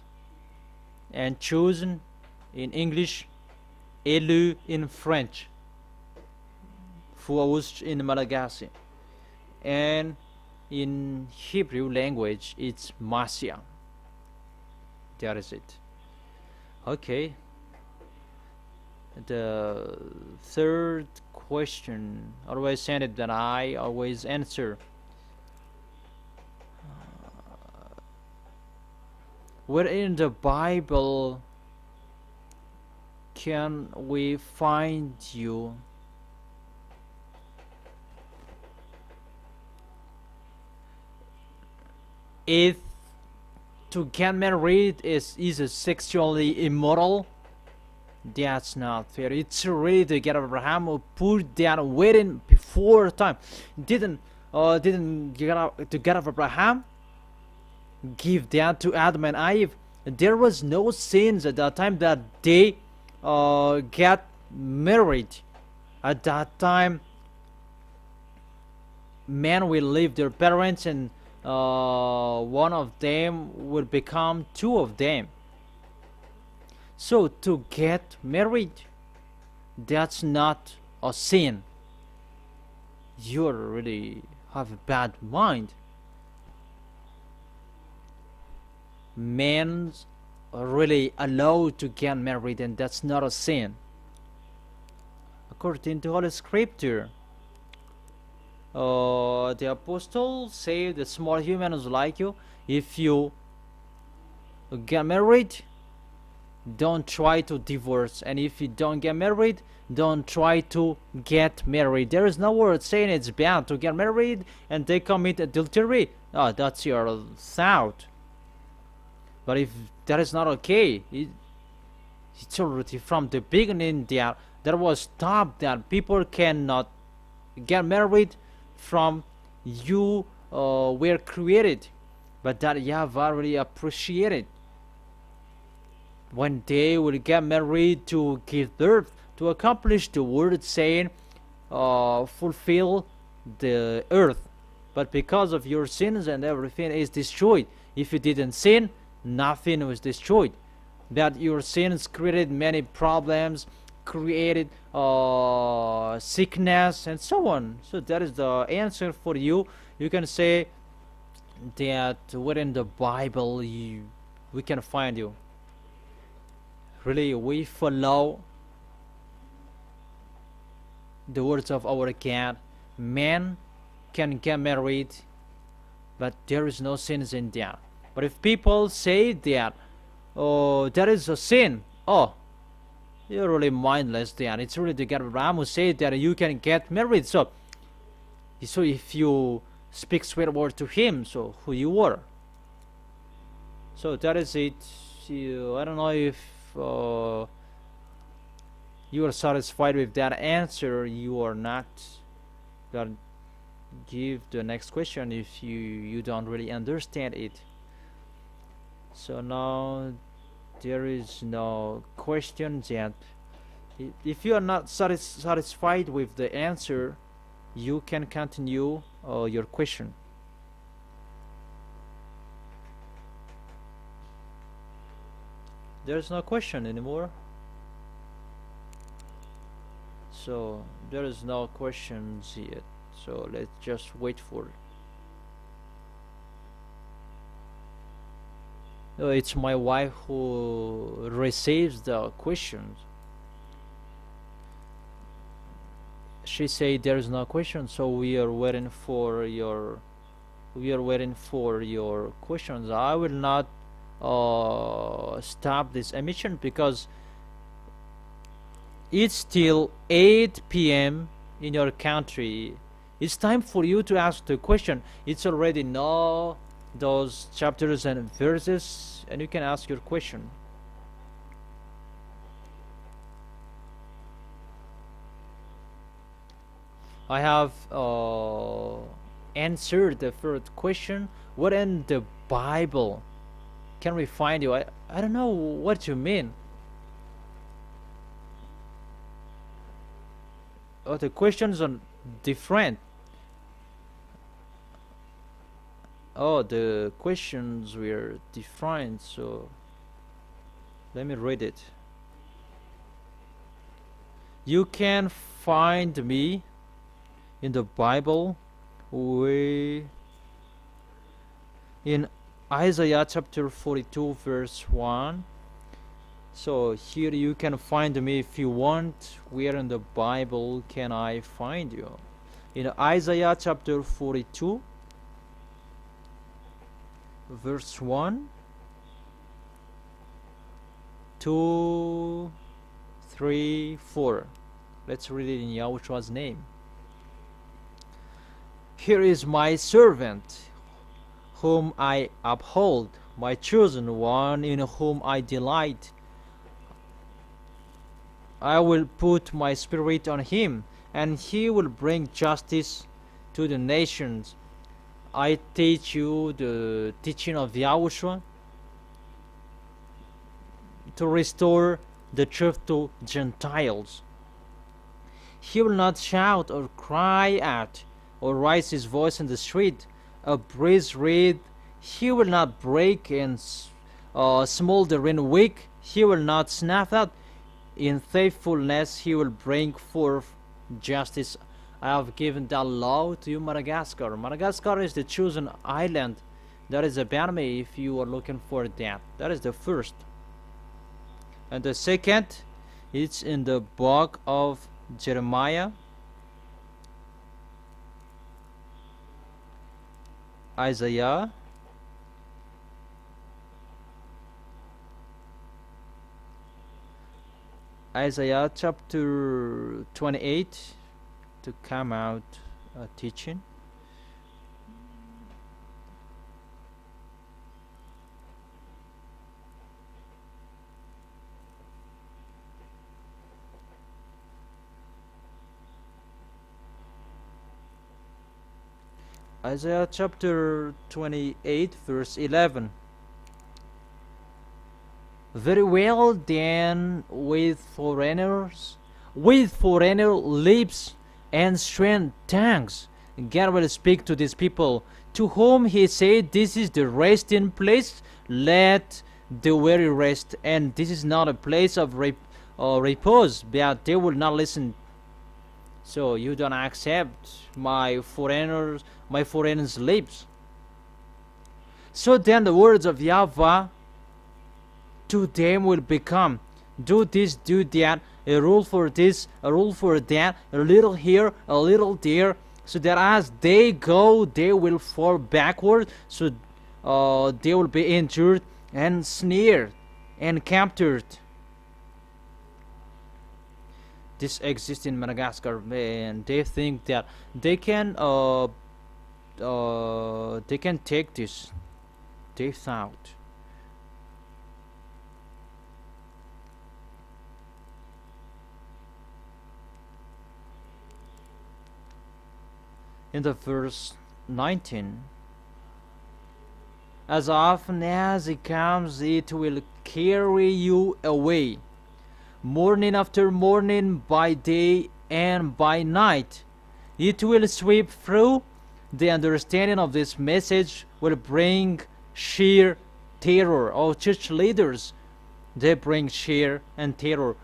S1: And chosen in English, élu in French. Fouaouch in Malagasy. And in Hebrew language, it's Messiah. That is it. Okay. The third question, always send it that I always answer. Where in the Bible can we find you? If to get married is sexually immoral, that's not fair. It's really to get Abraham who put that wedding before time. Didn't get Abraham give that to Adam and Eve. There was no sins at that time that they get married. At that time, men will leave their parents, and one of them will become two of them. So to get married, that's not a sin. You really have a bad mind. Men are really allowed to get married, and that's not a sin. According to Holy Scripture, the apostles say the small humans like you, if you get married, don't try to divorce, and if you don't get married, don't try to get married. There is no word saying it's bad to get married and they commit adultery. Oh, that's your thought. But if that is not okay, it's already from the beginning there was stop that people cannot get married from you were created, but that YAHVAH really appreciated when they will get married to give birth, to accomplish the word saying fulfill the earth. But because of your sins and everything is destroyed. If you didn't sin, nothing was destroyed. That your sins created many problems, created sickness and so on. So that is the answer for you. You can say that within the Bible we can find you. Really, we follow the words of our God. Men can get married, but there is no sins in that. But if people say that, oh, that is a sin, oh, you're really mindless then. It's really the God of Abraham who said that you can get married. So if you speak sweet word to him, so who you were. So that is it. I don't know if you are satisfied with that answer. You are not. Then give the next question if you don't really understand it. So now there is no question yet. If you are not satisfied with the answer, you can continue your question. There's no question anymore. So there is no questions yet. So let's just wait for it. It's my wife who receives the questions. She said there is no question, so we are waiting for your questions. I will not stop this emission because it's still 8 p.m. in your country. It's time for you to ask the question. It's already know those chapters and verses, and you can ask your question. I have answered the first question. What in the Bible can we find you? I don't know what you mean. Oh, the questions are different. Oh, the questions were different, so let me read it. You can find me in the Bible in Isaiah chapter 42 verse 1. So here you can find me if you want. Where in the Bible can I find you? In Isaiah chapter 42 verse 1. 2, 3, 4. Let's read it in Yahoshua's name. Here is my servant, whom I uphold, my chosen one, in whom I delight. I will put my spirit on him, and he will bring justice to the nations. I teach you the teaching of Yahushua to restore the truth to Gentiles. He will not shout or cry out or raise his voice in the street. A breeze reed he will not break, and smoldering wick he will not snuff out. In faithfulness he will bring forth justice. I have given that law to you, Madagascar. Madagascar is the chosen island. That is a Baname if you are looking for that. That is the first. And the second, it's in the book of Jeremiah, Isaiah, Isaiah chapter 28 to come out teaching. Isaiah chapter 28 verse 11. Very well then, with foreigner lips and strange tongues, God will speak to this people, to whom he said, this is the resting place, let the weary rest. And this is not a place of repose, but they will not listen. So you don't accept my foreigners' lips. So then the words of YAHVAH to them will become, do this, do that, a rule for this, a rule for that, a little here, a little there, so that as they go, they will fall backward, so they will be injured and sneered and captured. This exists in Madagascar, and they think that they can take this. They thought. In the verse 19, as often as it comes, it will carry you away, morning after morning, by day and by night. It will sweep through. The understanding of this message will bring sheer terror. All church leaders, they bring sheer and terror.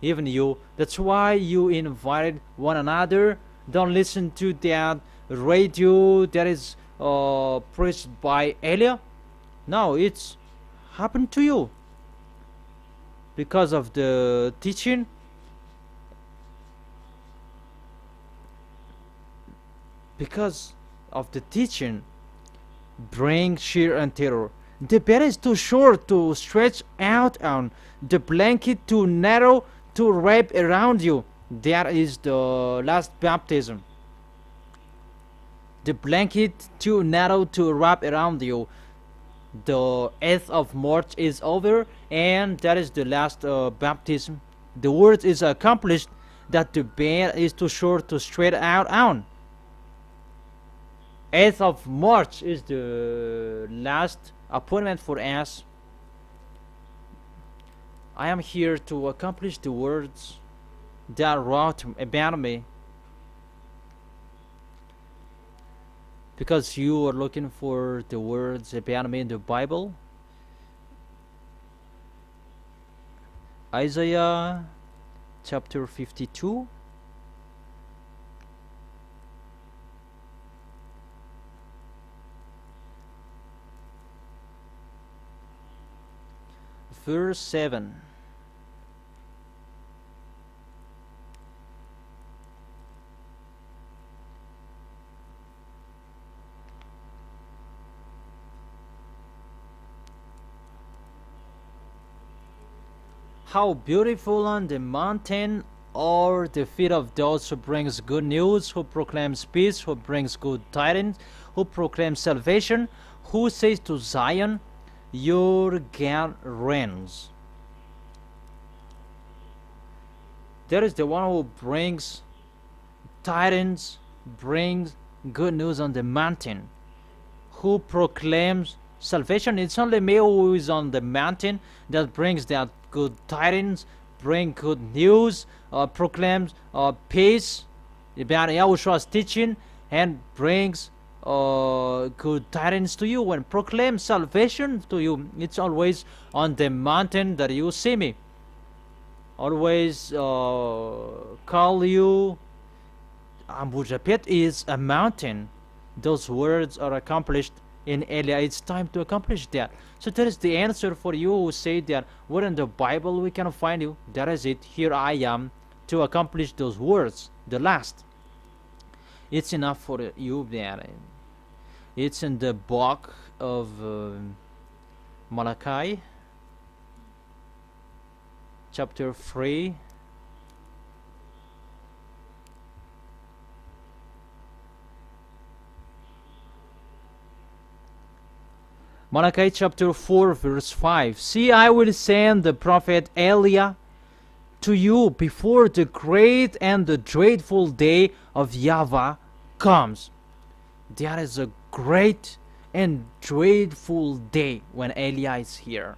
S1: Even you. That's why you invited one another. Don't listen to that radio that is preached by Elia. No, it's happened to you because of the teaching. Because of the teaching, bring sheer and terror. The bed is too short to stretch out on, the blanket too narrow to wrap around you. That is the last baptism. The blanket too narrow to wrap around you. The 8th of March is over, and that is the last baptism. The word is accomplished that the bed is too short to stretch out on. 8th of March is the last appointment for us. I am here to accomplish the words that wrote about me, because you are looking for the words about me in the Bible. Isaiah chapter 52. Verse 7. How beautiful on the mountain are the feet of those who brings good news, who proclaims peace, who brings good tidings, who proclaims salvation, who says to Zion, your God reigns. There is the one who brings tidings, brings good news on the mountain, who proclaims salvation. It's only me who is on the mountain that brings that good tidings, bring good news, proclaims peace about Yahoshua's teaching, and brings good tidings to you and proclaims salvation to you. It's always on the mountain that you see me. Always call you. Abu Japet is a mountain. Those words are accomplished in Elia. It's time to accomplish that. So that is the answer for you who say that where in the Bible we can find you. That is it. Here I am to accomplish those words. The last. It's enough for you there. It's in the book of Malachi, chapter 3. Malachi chapter 4 verse 5. See, I will send the prophet Elia to you before the great and the dreadful day of YAHVAH comes. There is a great and dreadful day when Elia is here.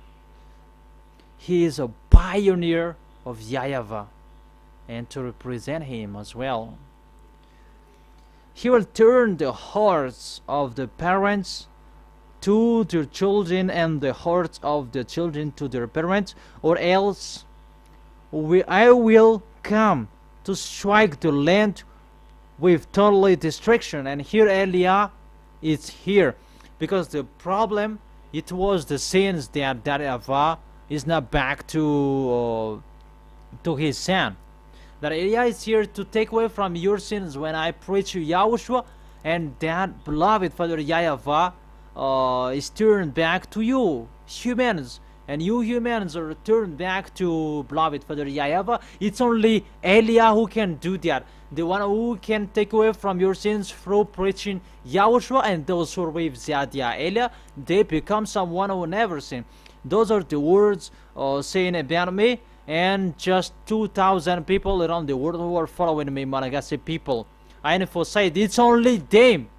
S1: He is a pioneer of YAHVAH, and to represent him as well. He will turn the hearts of the parents to their children and the hearts of the children to their parents, or else I will come to strike the land with total destruction. And here Elia is here, because the problem, it was the sins that YAHVAH is not back to his son. That Elia is here to take away from your sins when I preach you Yahushua, and that beloved Father YAHVAH is turned back to you humans, and you humans are turned back to beloved Father YAHVAH. It's only Elia who can do that, the one who can take away from your sins through preaching Yahushua. And those who are with ZHYAH Elia, they become someone who never sinned. Those are the words saying about me, and just 2,000 people around the world who are following me, Malagasy people. I emphasize, it's only them,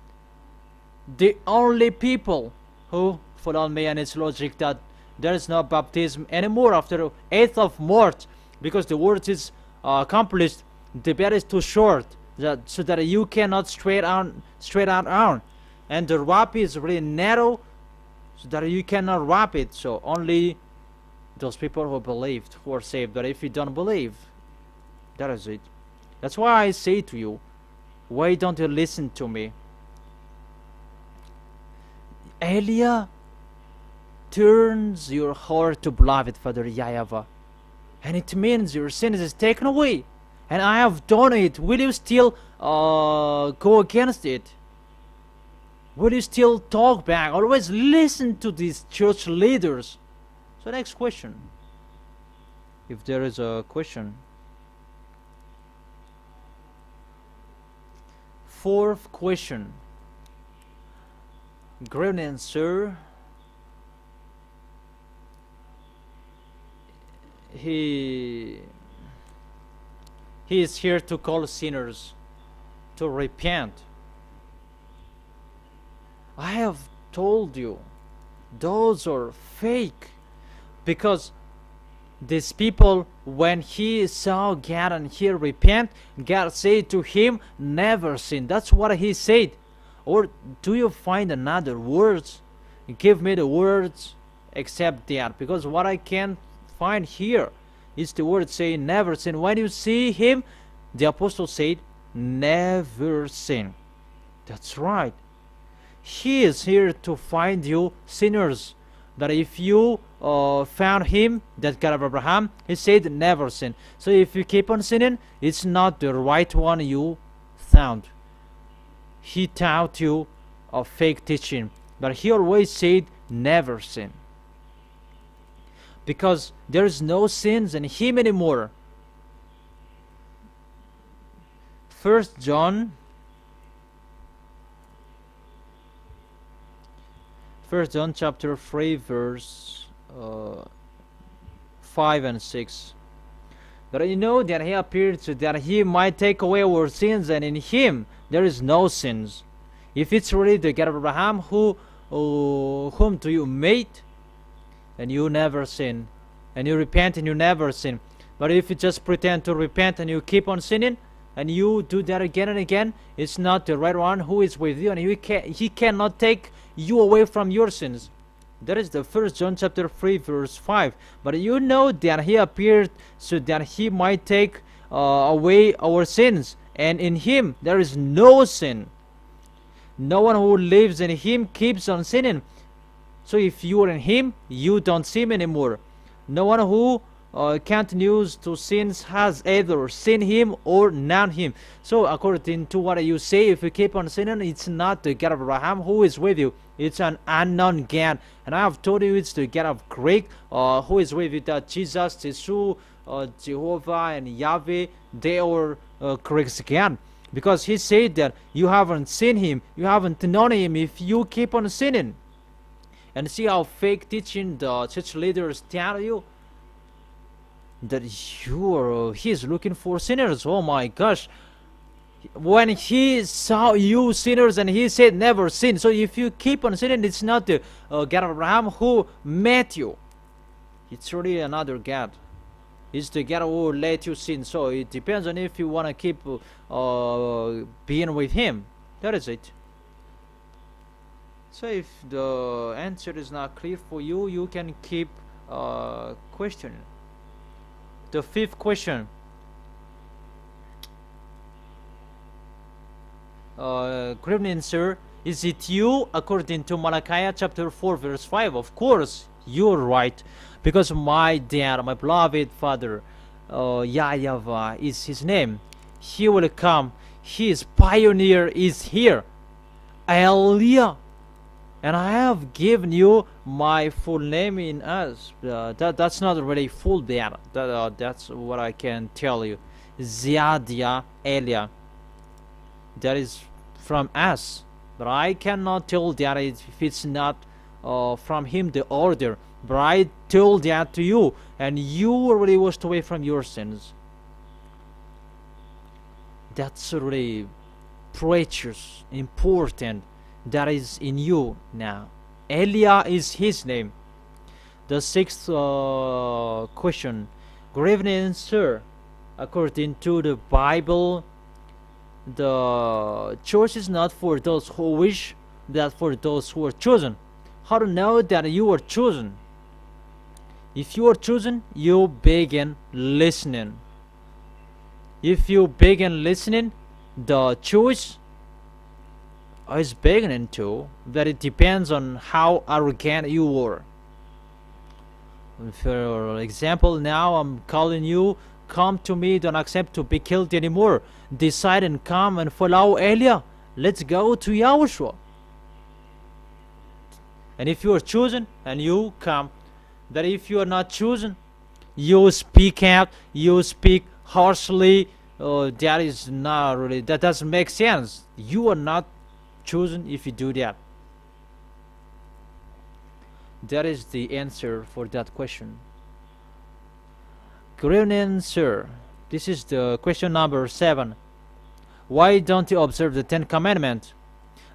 S1: the only people who follow me. And it's logic that there is no baptism anymore after 8th of March, because the word is accomplished. The bed is too short, so that you cannot straight out, and the wrap is really narrow, so that you cannot wrap it. So only those people who believed, who are saved. But if you don't believe, that is it. That's why I say to you, why don't you listen to me? Elia turns your heart to beloved Father YAHVAH, and it means your sin is taken away, and I have done it. Will you still go against it? Will you still talk back? Always listen to these church leaders. So next question, if there is a question. Fourth question. Great answer. He is here to call sinners to repent. I have told you, those are fake, because these people, when he saw God and he repent, God said to him, never sin. That's what he said. Or do you find another words? Give me the words except that, because what I can find here is the word saying never sin. When you see him, the apostle said never sin. That's right. He is here to find you sinners. That if you found him, that God of Abraham, he said never sin. So if you keep on sinning, it's not the right one you found. He taught you a fake teaching, but he always said never sin. because there is no sins in him anymore. First John chapter 3 verse 5 and 6. But you know that he appeared so that he might take away our sins, and in him there is no sins. If it's really the God of Abraham whom do you meet, and you never sin, and you repent and you never sin. But if you just pretend to repent and you keep on sinning, and you do that again and again, it's not the right one who is with you, and he cannot take you away from your sins. That is the First John chapter 3 verse 5. But you know that he appeared so that he might take away our sins, and in him there is no sin. No one who lives in him keeps on sinning. So if you are in him, you don't sin anymore. No one who continues to sin has either seen him or known him. So according to what you say, if you keep on sinning, it's not the God of Abraham who is with you. It's an unknown God. And I have told you it's the God of Greek who is with you. That Jesus, Jesus, Jehovah, and Yahweh, they are Greek's God. Because he said that you haven't seen him, you haven't known him if you keep on sinning. And see how fake teaching the church leaders tell you that he is looking for sinners. Oh my gosh. When he saw you sinners and he said never sin. So if you keep on sinning, it's not the God of Abraham who met you. It's really another God. It's the God who let you sin. So it depends on if you want to keep being with him. That is it. So if the answer is not clear for you, you can keep questioning. The fifth question. Good evening, sir. Is it you according to Malachi chapter 4 verse 5? Of course, you're right. Because my dad, my beloved father, YAHVAH is his name. He will come. His pioneer is here. Hallelujah. And I have given you my full name in us. That's not really full data. That's what I can tell you. ZHYAH Elia. That is from us. But I cannot tell that if it's not from him the order. But I told that to you, and you were really washed away from your sins. That's really precious, important. That is in you now. Elia is his name. The sixth question. Good evening, sir. According to the Bible, the church is not for those who wish, but for those who are chosen. How to know that you are chosen? If you are chosen, you begin listening. If you begin listening, the choice is beginning to. That it depends on how arrogant you are. For example, now I'm calling you, come to me, don't accept to be killed anymore. Decide and come and follow Elia. Let's go to Yahushua. And if you are chosen and you come, that if you are not chosen, you speak out, you speak harshly, that is not really, that doesn't make sense. You are not chosen if you do that. That is the answer for that question. Good evening, sir. This is the question number 7. Why don't you observe the 10 Commandments?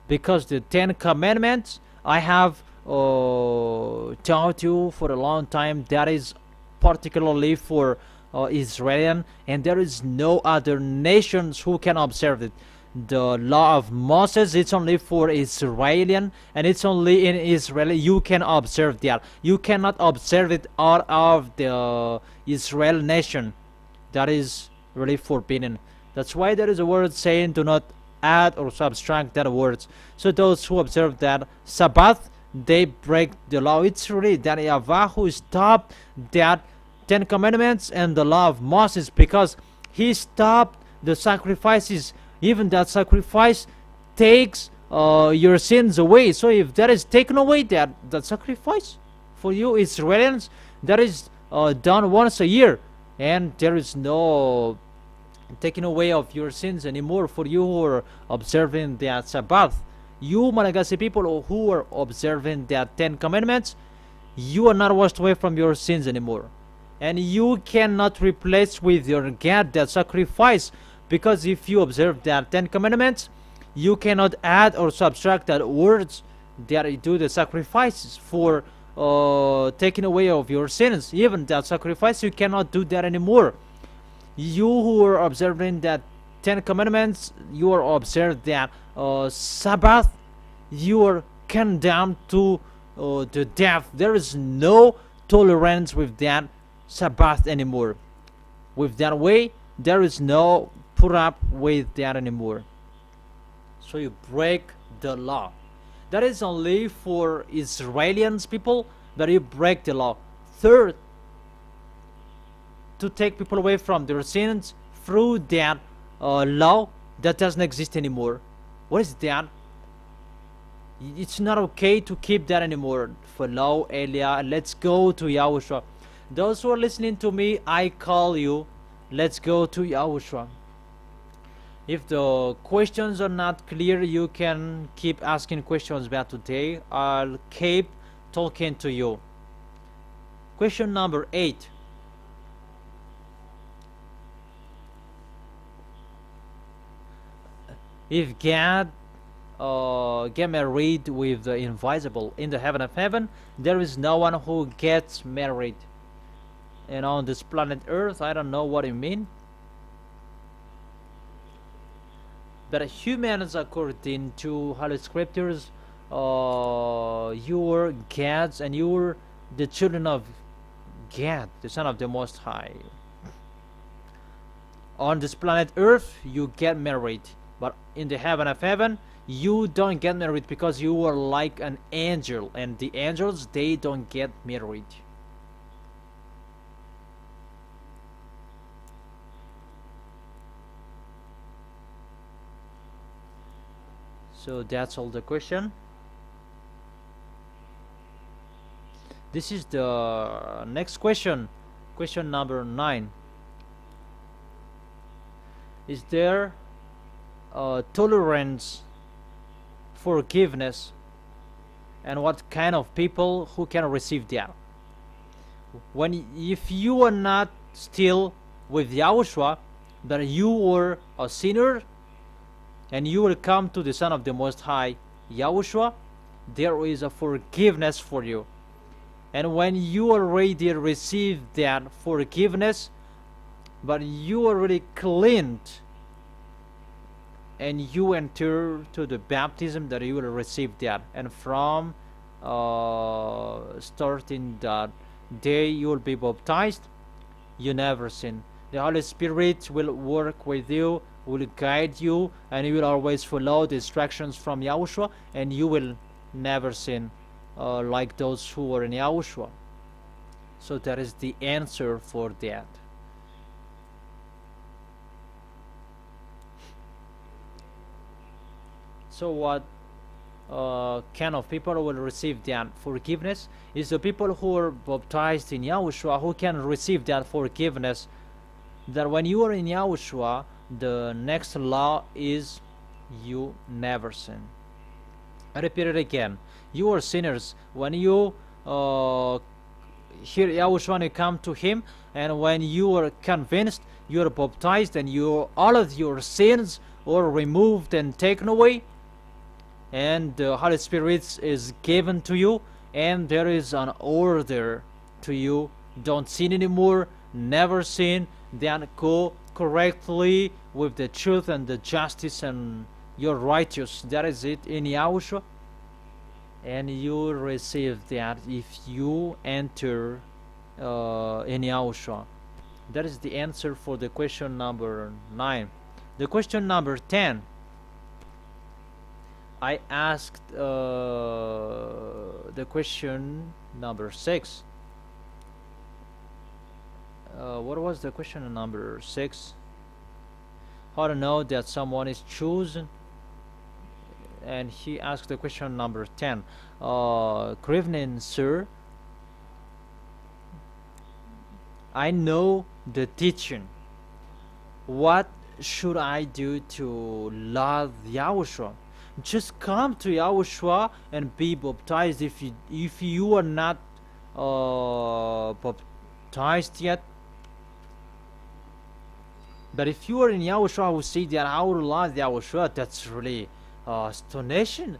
S1: Because the 10 Commandments I have taught you for a long time, that is particularly for Israel, and there is no other nations who can observe it. The law of Moses, it's only for Israelian, and it's only in Israel you can observe that. You cannot observe it out of the Israel nation. That is really forbidden. That's why there is a word saying do not add or subtract that words. So those who observe that Sabbath, they break the law. It's really that YAHVAH who stopped that 10 Commandments and the law of Moses, because he stopped the sacrifices. Even that sacrifice takes your sins away. So if that is taken away, that sacrifice for you Israelians, that is done once a year, and there is no taking away of your sins anymore for you who are observing that Sabbath. You Malagasy people who are observing that 10 commandments, you are not washed away from your sins anymore, and you cannot replace with your God that sacrifice, because if you observe that 10 commandments, you cannot add or subtract that words that do the sacrifices for taking away of your sins. Even that sacrifice, you cannot do that anymore. You who are observing that 10 commandments, you are observed that Sabbath, you are condemned to the death. There is no tolerance with that Sabbath anymore. With that way, there is no put up with that anymore. So you break the law. That is only for Israelians people that you break the law. Third, to take people away from their sins through that law that doesn't exist anymore. What is that? It's not okay to keep that anymore. Follow Elia. Let's go to Yahushua. Those who are listening to me, I call you. Let's go to Yahushua. If the questions are not clear, you can keep asking questions about today. I'll keep talking to you. Question number 8. If God get married with the invisible in the heaven of heaven, there is no one who gets married. And on this planet Earth, I don't know what you mean. But humans, according to Holy Scriptures, you are gods and you are the children of God, the Son of the Most High. On this planet Earth, you get married. But in the heaven of heaven, you don't get married because you are like an angel. And the angels, they don't get married. So that's all the question. This is the next question. Question number 9. Is there tolerance, forgiveness, and what kind of people who can receive that? If you are not still with Yahushua, that you are a sinner, and you will come to the Son of the Most High, Yahushua, there is a forgiveness for you. And when you already receive that forgiveness, but you already cleansed, and you enter to the baptism, that you will receive that. And from starting that day you will be baptized, you never sin. The Holy Spirit will work with you, will guide you, and you will always follow the instructions from Yahushua, and you will never sin like those who are in Yahushua. So that is the answer for that. So what kind of people will receive that forgiveness? Is the people who are baptized in Yahushua who can receive that forgiveness. That when you are in Yahushua, the next law is you never sin. I repeat it again. You are sinners. When you hear Yahushua and you come to Him, and when you are convinced, you are baptized, and all of your sins are removed and taken away, and the Holy Spirit is given to you, and there is an order to you. Don't sin anymore, never sin, then go correctly with the truth and the justice, and you're righteous. That is it in Yahushua. And you receive that if you enter in Yahushua. That is the answer for the question number 9. The question number 10. I asked the question number 6. What was the question number 6? How to know that someone is chosen? And he asked the question number 10. Good evening, sir. I know the teaching. What should I do to love Yahushua? Just come to Yahushua and be baptized. If you are not baptized yet, but if you are in Yahushua who say that how to love Yahushua, that's really astonishing.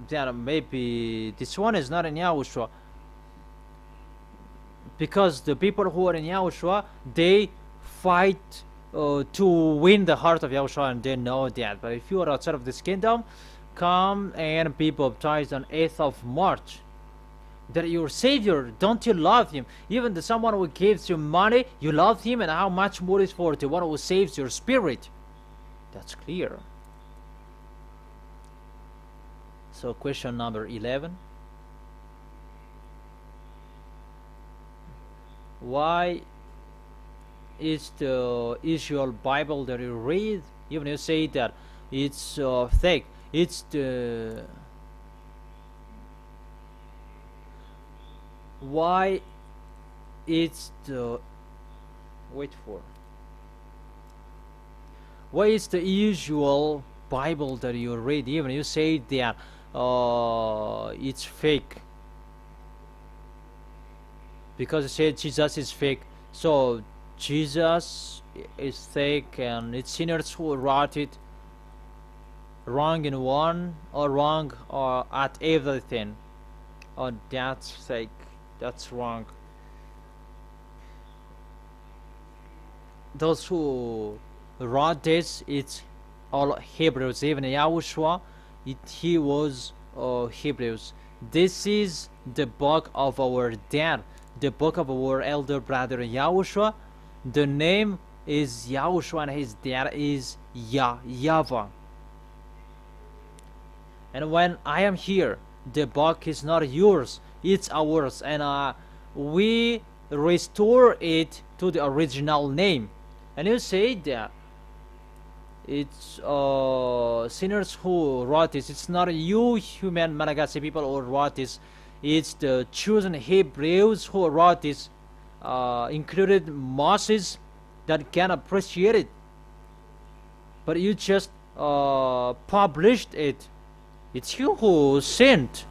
S1: That maybe this one is not in Yahushua, because the people who are in Yahushua, they fight to win the heart of Yahushua, and they know that. But if you are outside of this kingdom, come and be baptized on 8th of March. That your Savior, don't you love Him? Even the someone who gives you money, you love Him, and how much more is for the one who saves your spirit? That's clear. So question number 11. Why is the usual Bible that you read, even you say that it's fake, it's the... Why it's the... Wait for... Why is the usual Bible that you read, even you say that it's fake? Because it said Jesus is fake, so Jesus is fake, and it's sinners who wrote it, wrong in one or wrong or at everything. Oh, that's fake. That's wrong. Those who wrote this, it's all Hebrews. Even Yahushua, he was Hebrews. This is the book of our dad, the book of our elder brother Yahushua. The name is Yahushua, and his dad is YAHVAH. And when I am here, the book is not yours, it's ours, and we restore it to the original name. And you say that it's sinners who wrote this. It's not you human Malagasy people who wrote this. It's the chosen Hebrews who wrote this, included Moses, that can appreciate it. But you just published it. It's you who sinned,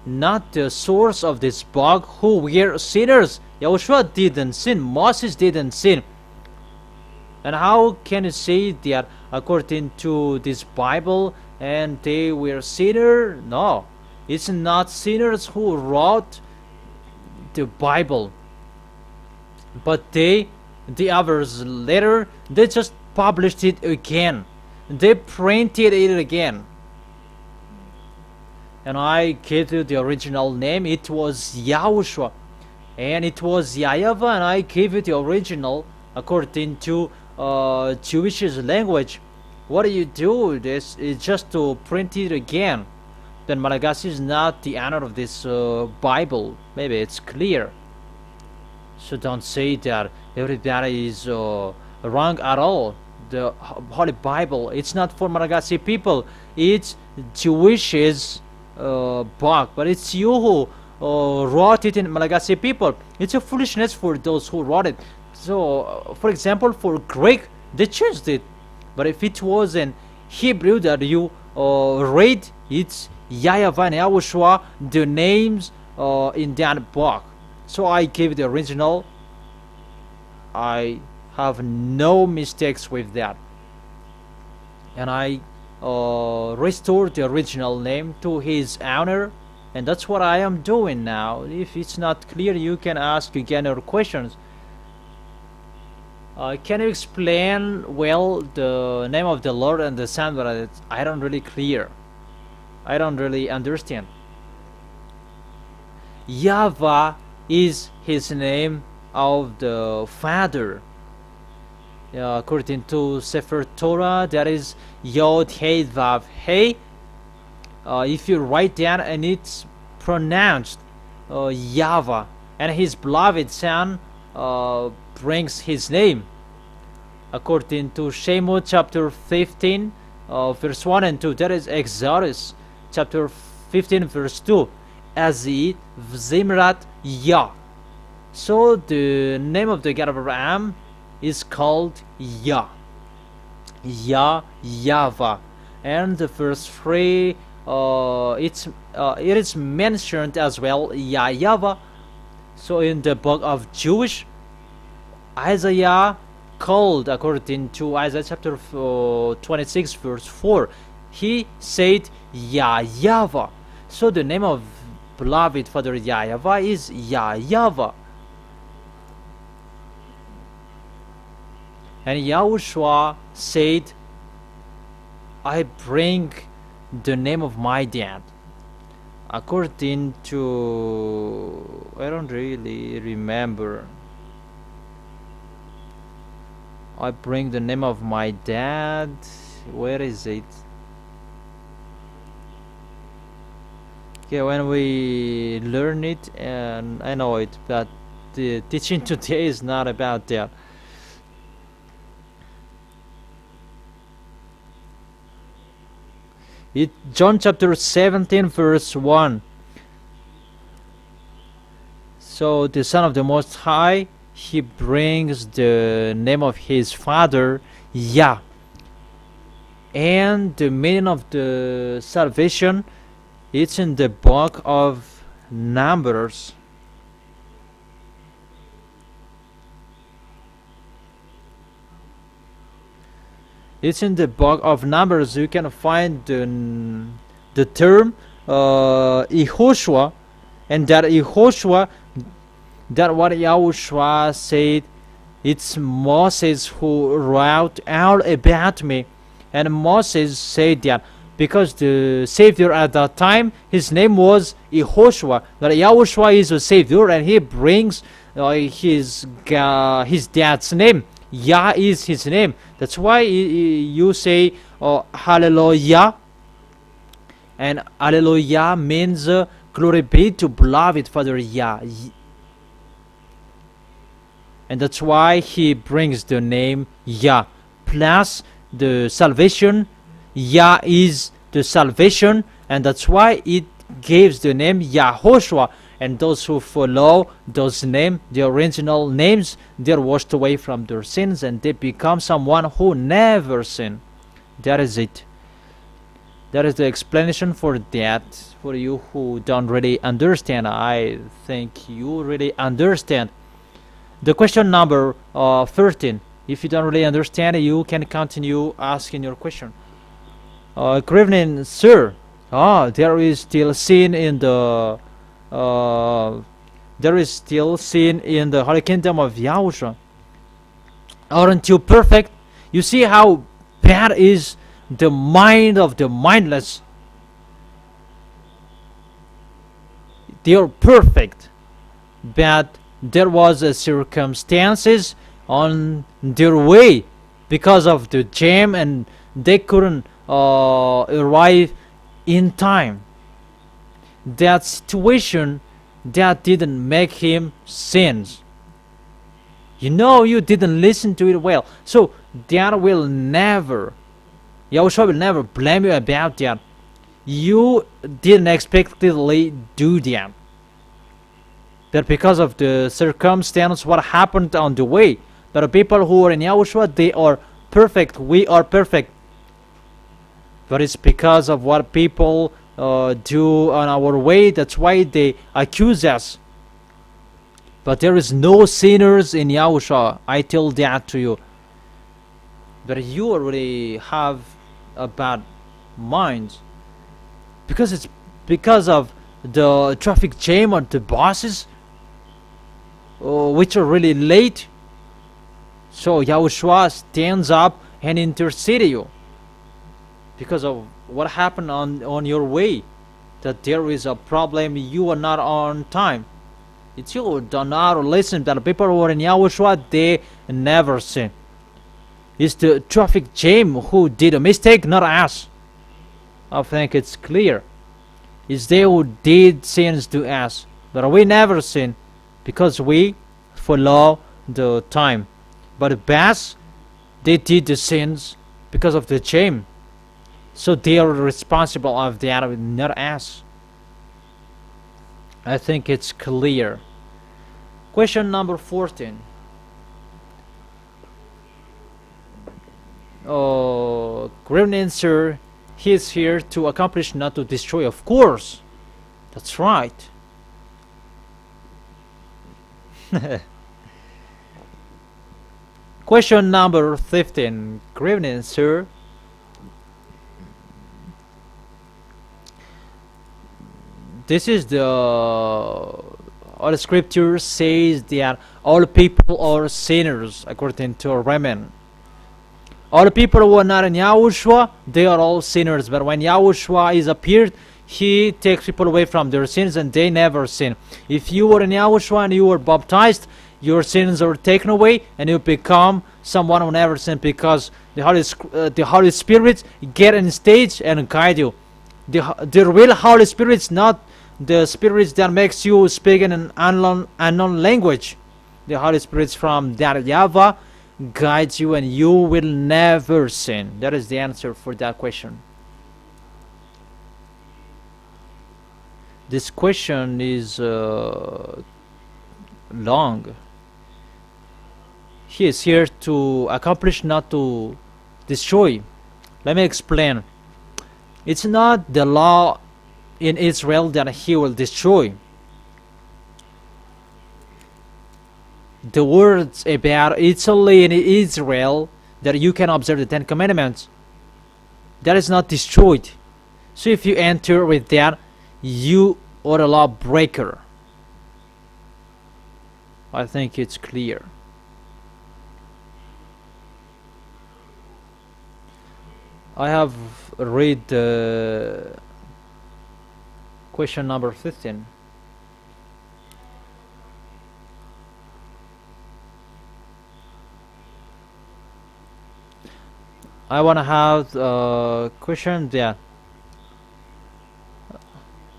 S1: not the source of this book, who were sinners. Yahushua didn't sin, Moses didn't sin. And how can you say that according to this Bible and they were sinners? No, it's not sinners who wrote the Bible, but the others later, they just published it again, they printed it again. And I gave you the original name. It was Yahushua, and it was YAHVAH, and I gave you the original according to Jewish language. What do you do? This is just to print it again. Then Malagasy is not the honor of this Bible. Maybe it's clear. So don't say that everybody is wrong at all. The Holy Bible, it's not for Malagasy people. It's Jewish's book, but it's you who wrote it in Malagasy people. It's a foolishness for those who wrote it. So, for example, for Greek, they changed it. But if it was in Hebrew that you read, it's YAHVAH and YAHOSHUA, the names in that book. So I gave the original. I have no mistakes with that. And I restored the original name to his honor. And that's what I am doing now. If it's not clear, you can ask again your questions. Can you explain well the name of the Lord and the Son? But I don't really clear. I don't really understand. YAHVAH is his name of the Father. According to Sefer Torah, that is Yod Hey Vav Hey. If you write down, and it's pronounced YAHVAH, and his beloved Son brings his name. According to Shemot chapter 15 verse 1 and 2, that is Exodus chapter 15 verse 2, Azit Vzimrat Yah. So the name of the God of Abraham is called Yah. Yah, YAHVAH. And the verse 3, it is mentioned as well, YAHVAH. So in the book of Jewish, Isaiah called, according to Isaiah chapter 26 verse 4, he said YAHVAH. So the name of beloved Father YAHVAH is YAHVAH. And Yahushua said, I bring the name of my dad. According to, I don't really remember. I bring the name of my dad. Where is it? Okay, when we learn it, and I know it, but the teaching today is not about that. John chapter 17 verse 1. So the Son of the Most High, he brings the name of his Father, Yah. And the meaning of the salvation, it's in the book of Numbers. It's in the book of Numbers. You can find the term YAHOSHUA, and that YAHOSHUA, that what Yahushua said, it's Moses who wrote out about me. And Moses said that because the Savior at that time, his name was YAHOSHUA, that Yahushua is a Savior, and he brings his dad's name. Yah is his name. That's why you say hallelujah, and hallelujah means glory be to beloved Father Yah. And that's why he brings the name Yah plus the salvation. Yah is the salvation, and that's why it gives the name YAHOSHUA. And those who follow those names, the original names, they're washed away from their sins, and they become someone who never sinned. That is it. That is the explanation for that. For you who don't really understand, I think you really understand. The question number 13. If you don't really understand, you can continue asking your question. Good evening, sir. There is still sin in the Holy Kingdom of Yahushua. Aren't you perfect? You see how bad is the mind of the mindless. They are perfect, but there was circumstances on their way because of the jam, and they couldn't arrive in time. That situation, that didn't make him sins. You know, you didn't listen to it well. So that will never, Yahushua will never blame you about that. You didn't expectedly do that. But because of the circumstance, what happened on the way, but the people who are in Yahushua, they are perfect. We are perfect. But it's because of what people do on our way. That's why they accuse us. But there is no sinners in Yahushua. I tell that to you. But you already have a bad mind, because it's because of the traffic jam or the buses, which are really late. So Yahushua stands up and intercedes you because of what happened on your way, that there is a problem, you are not on time. It's you who do not listen. That people who are in Yahushua, they never sin. It's the traffic jam who did a mistake, not us. I think it's clear. It's they who did sins to us, but we never sin because we follow the time. But the best, they did the sins because of the jam. So they are responsible of that, not us. I think it's clear. Question number 14. Great answer. He is here to accomplish, not to destroy. Of course. That's right. Question number 15. Great answer. This is the all the scripture says that all people are sinners according to Roman. All people who are not in Yahushua, they are all sinners. But when Yahushua is appeared, he takes people away from their sins and they never sin. If you were in Yahushua and you were baptized, your sins are taken away and you become someone who never sinned, because the Holy Spirit get in stage and guide you. The real Holy Spirit is not the Spirit that makes you speak in an unknown language. The Holy Spirit from that YAHVAH guides you and you will never sin. That is the answer for that question. This question is long. He is here to accomplish, not to destroy. Let me explain. It's not the law in Israel that he will destroy. The words about it's only in Israel that you can observe the 10 Commandments. That is not destroyed. So if you enter with that, you are a lawbreaker. I think it's clear. I have read question number 15. I want to have a question there.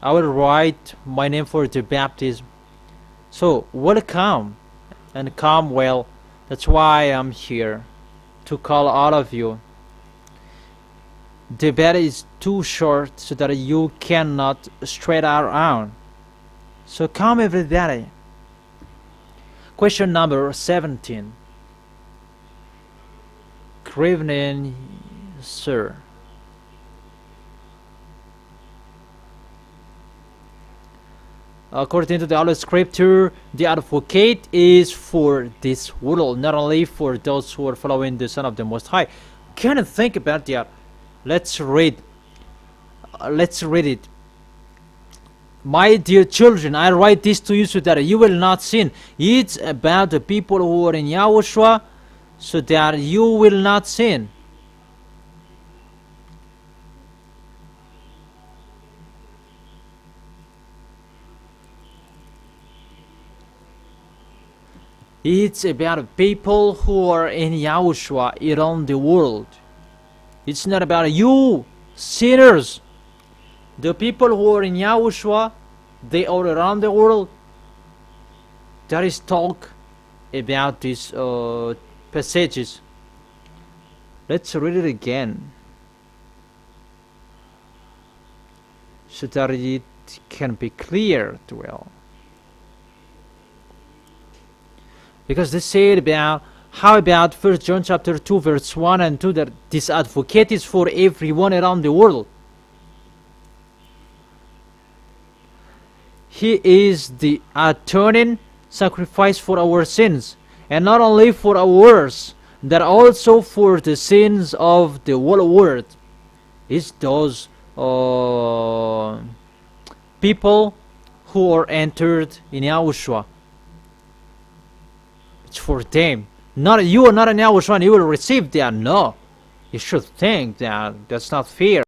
S1: I will write my name for the baptism. So welcome and come well. That's why I'm here, to call all of you. The bed is too short so that you cannot straight around. So come everybody. Question number 17. Good evening, sir. According to the Holy Scripture, the advocate is for this world, not only for those who are following the Son of the Most High. Can you think about that? Let's read. Let's read it. My dear children, I write this to you so that you will not sin. It's about the people who are in Yahushua, so that you will not sin. It's about people who are in Yahushua around the world. It's not about you, sinners. The people who are in Yahushua, they are around the world. There is talk about these passages. Let's read it again, so that it can be clear to well. Because they say about, how about 1 John chapter 2 verse 1 and 2, that this advocate is for everyone around the world. He is the atoning sacrifice for our sins, and not only for ours, that also for the sins of the whole world. It's those people who are entered in Yahushua. It's for them. Not you are not in Yahushua and you will receive that. No. You should think that that's not fair.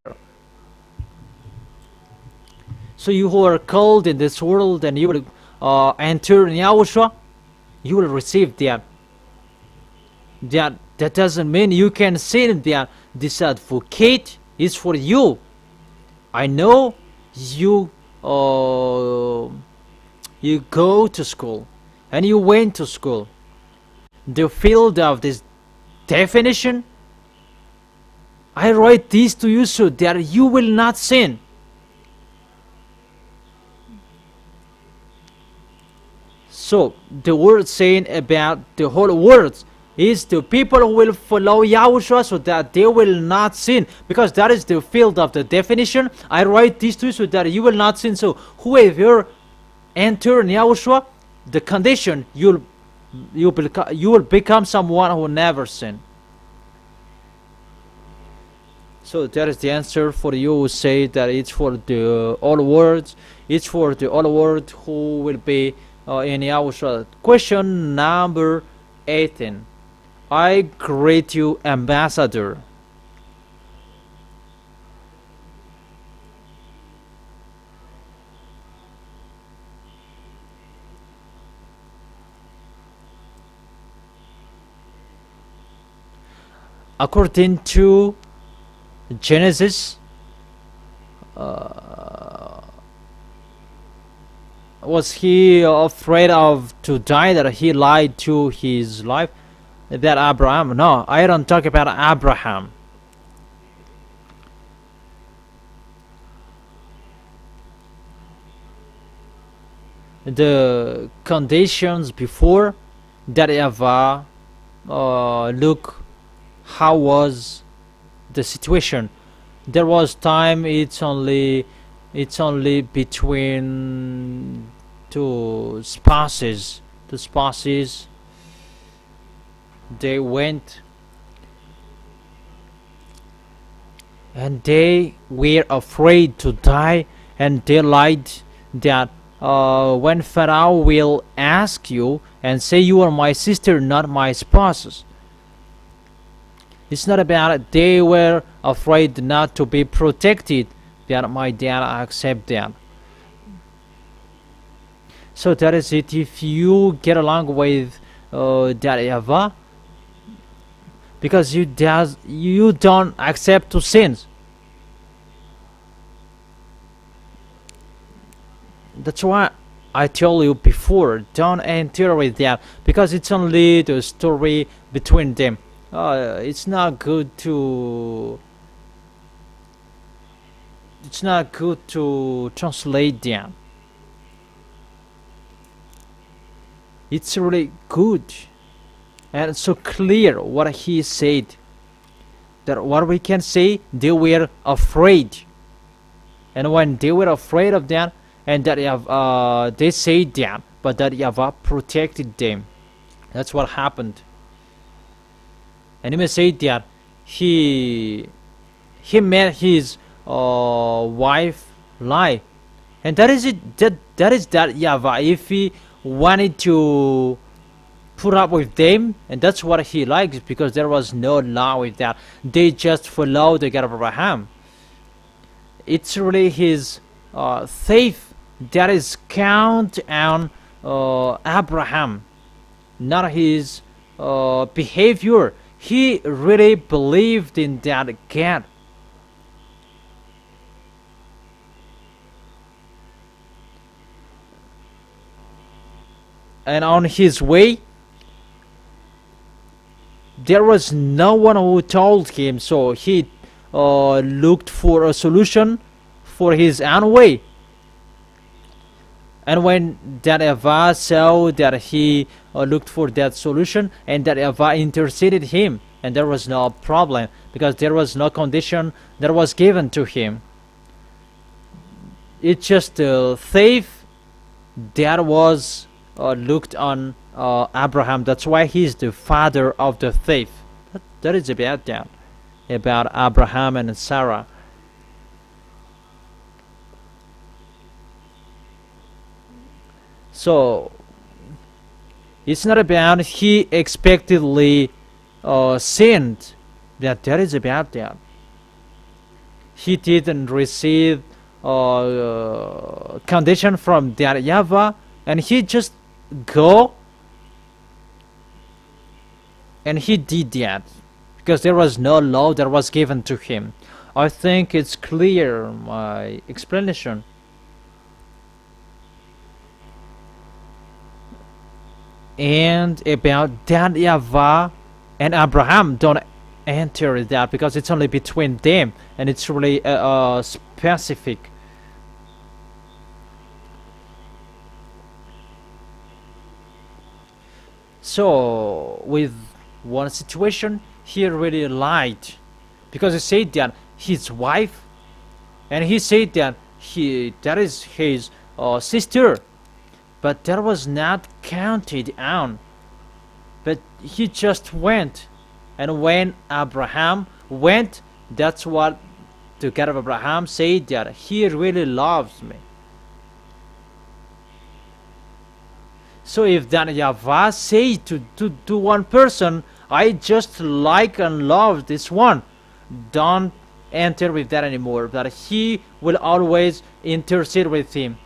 S1: So you who are called in this world and you will enter in Yahushua, you will receive that. That doesn't mean you can sin that this advocate is for you. I know you you go to school and you went to school. The field of this definition, I write this to you so that you will not sin. So the word saying about the whole world is the people who will follow Yahushua so that they will not sin, because that is the field of the definition. I write this to you so that you will not sin. So whoever enter in Yahushua, the condition, you will become someone who never sin. So that is the answer for you who say that it's for the all world. It's for the all world who will be in Yahushua. Question number 18. I greet you, ambassador. According to Genesis, was he afraid of to die that he lied to his life? That Abraham? No, I don't talk about Abraham. The conditions before that YAHVAH, look how was the situation. There was time, it's only between two spouses. The spouses, they went and they were afraid to die, and they lied that when Pharaoh will ask you and say you are my sister, not my spouses. It's not about it. They were afraid not to be protected, that my dad accept that. So that is it. If you get along with that YAHVAH, because you don't accept to sins. That's why I told you before, don't enter with that, because it's only the story between them. It's not good to translate them. It's really good and so clear what he said, that what we can say, they were afraid, and when they were afraid of that, and that they said that, but that YAHVAH protected them. That's what happened. And he may say that he made his wife lie, and that is it. That is that YAHVAH. If he wanted to put up with them, and that's what he likes, because there was no law with that. They just followed the God of Abraham. It's really his faith that is count on Abraham, not his behavior. He really believed in that God. And on his way, there was no one who told him, so he looked for a solution for his own way. And when that YAHVAH saw that he looked for that solution, and that YAHVAH interceded him, and there was no problem, because there was no condition that was given to him. It's just the faith that was looked on Abraham. That's why he's the father of the faith. That is about that, about Abraham and Sarah. So it's not about he expectedly sinned. That is about that. He didn't receive condition from that YAHVAH, and he just go and he did that because there was no law that was given to him. I think it's clear, my explanation. And about that YAHVAH and Abraham, don't enter that, because it's only between them, and it's really specific. So with one situation, he really lied, because he said that his wife, and he said that that is his sister, but that was not counted on. But he just went, and when Abraham went, that's what the God of Abraham said, that he really loves me. So if that YAHVAH say to one person, I just like and love this one, don't enter with that anymore, that he will always intercede with him.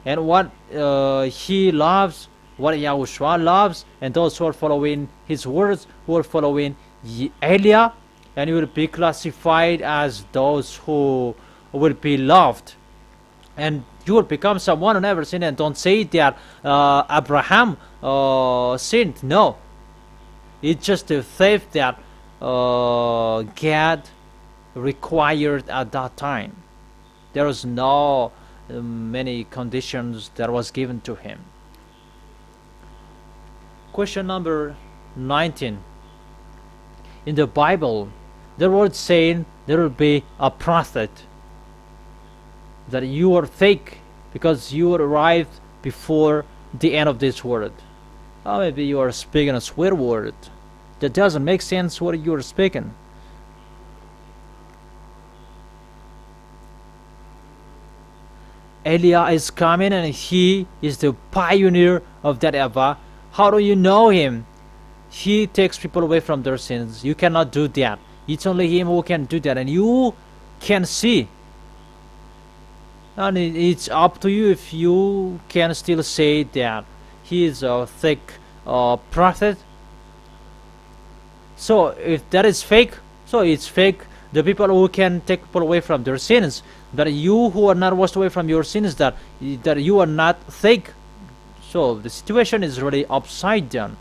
S1: And what he loves, what YAHOSHUA loves, and those who are following his words, who are following Eliah, and you will be classified as those who will be loved. And you will become someone who never sinned. And don't say that Abraham sinned. No, it's just a faith that God required at that time. There was no many conditions that was given to him. Question number 19. In the Bible, the word saying there will be a prophet, that you are fake because you arrived before the end of this word. Or maybe you are speaking a swear word that doesn't make sense what you are speaking. Eliah is coming, and he is the pioneer of that YAHVAH. How do you know him? He takes people away from their sins. You cannot do that. It's only him who can do that, and you can see. And it's up to you if you can still say that he is a fake prophet. So if that is fake, so it's fake. The people who can take people away from their sins, that you who are not washed away from your sins, that you are not fake. So the situation is really upside down.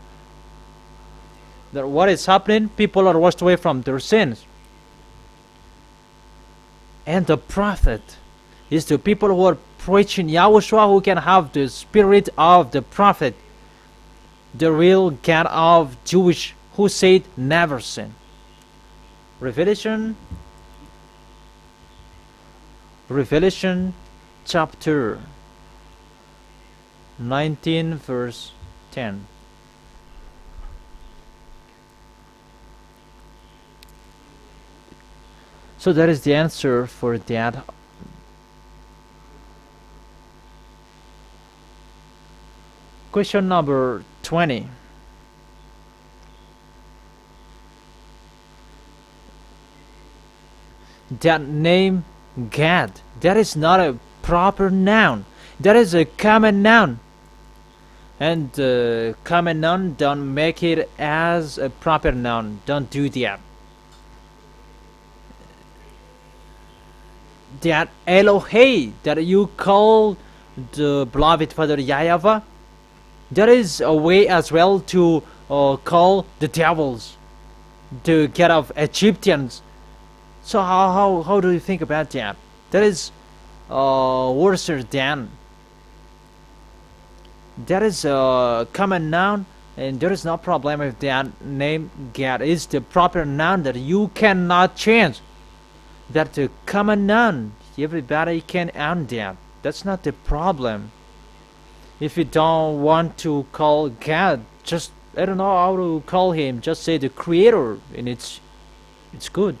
S1: That what is happening? People are washed away from their sins, and the prophet is the people who are preaching YAHOSHUA, who can have the spirit of the prophet, the real God of Jewish, who said never sin. Revelation chapter 19 verse 10. So that is the answer for that. Question number 20. That name God, that is not a proper noun. That is a common noun. And common noun, don't make it as a proper noun. Don't do that. That Elohei that you call the beloved Father YAHVAH, that is a way as well to call the devils, the God of Egyptians. So how do you think about that? That is worse than. That is a common noun, and there is no problem with that name. God is the proper noun that you cannot change. That's a common noun. Everybody can own that. That's not the problem. If you don't want to call God, just, I don't know how to call him, just say the Creator, and it's good.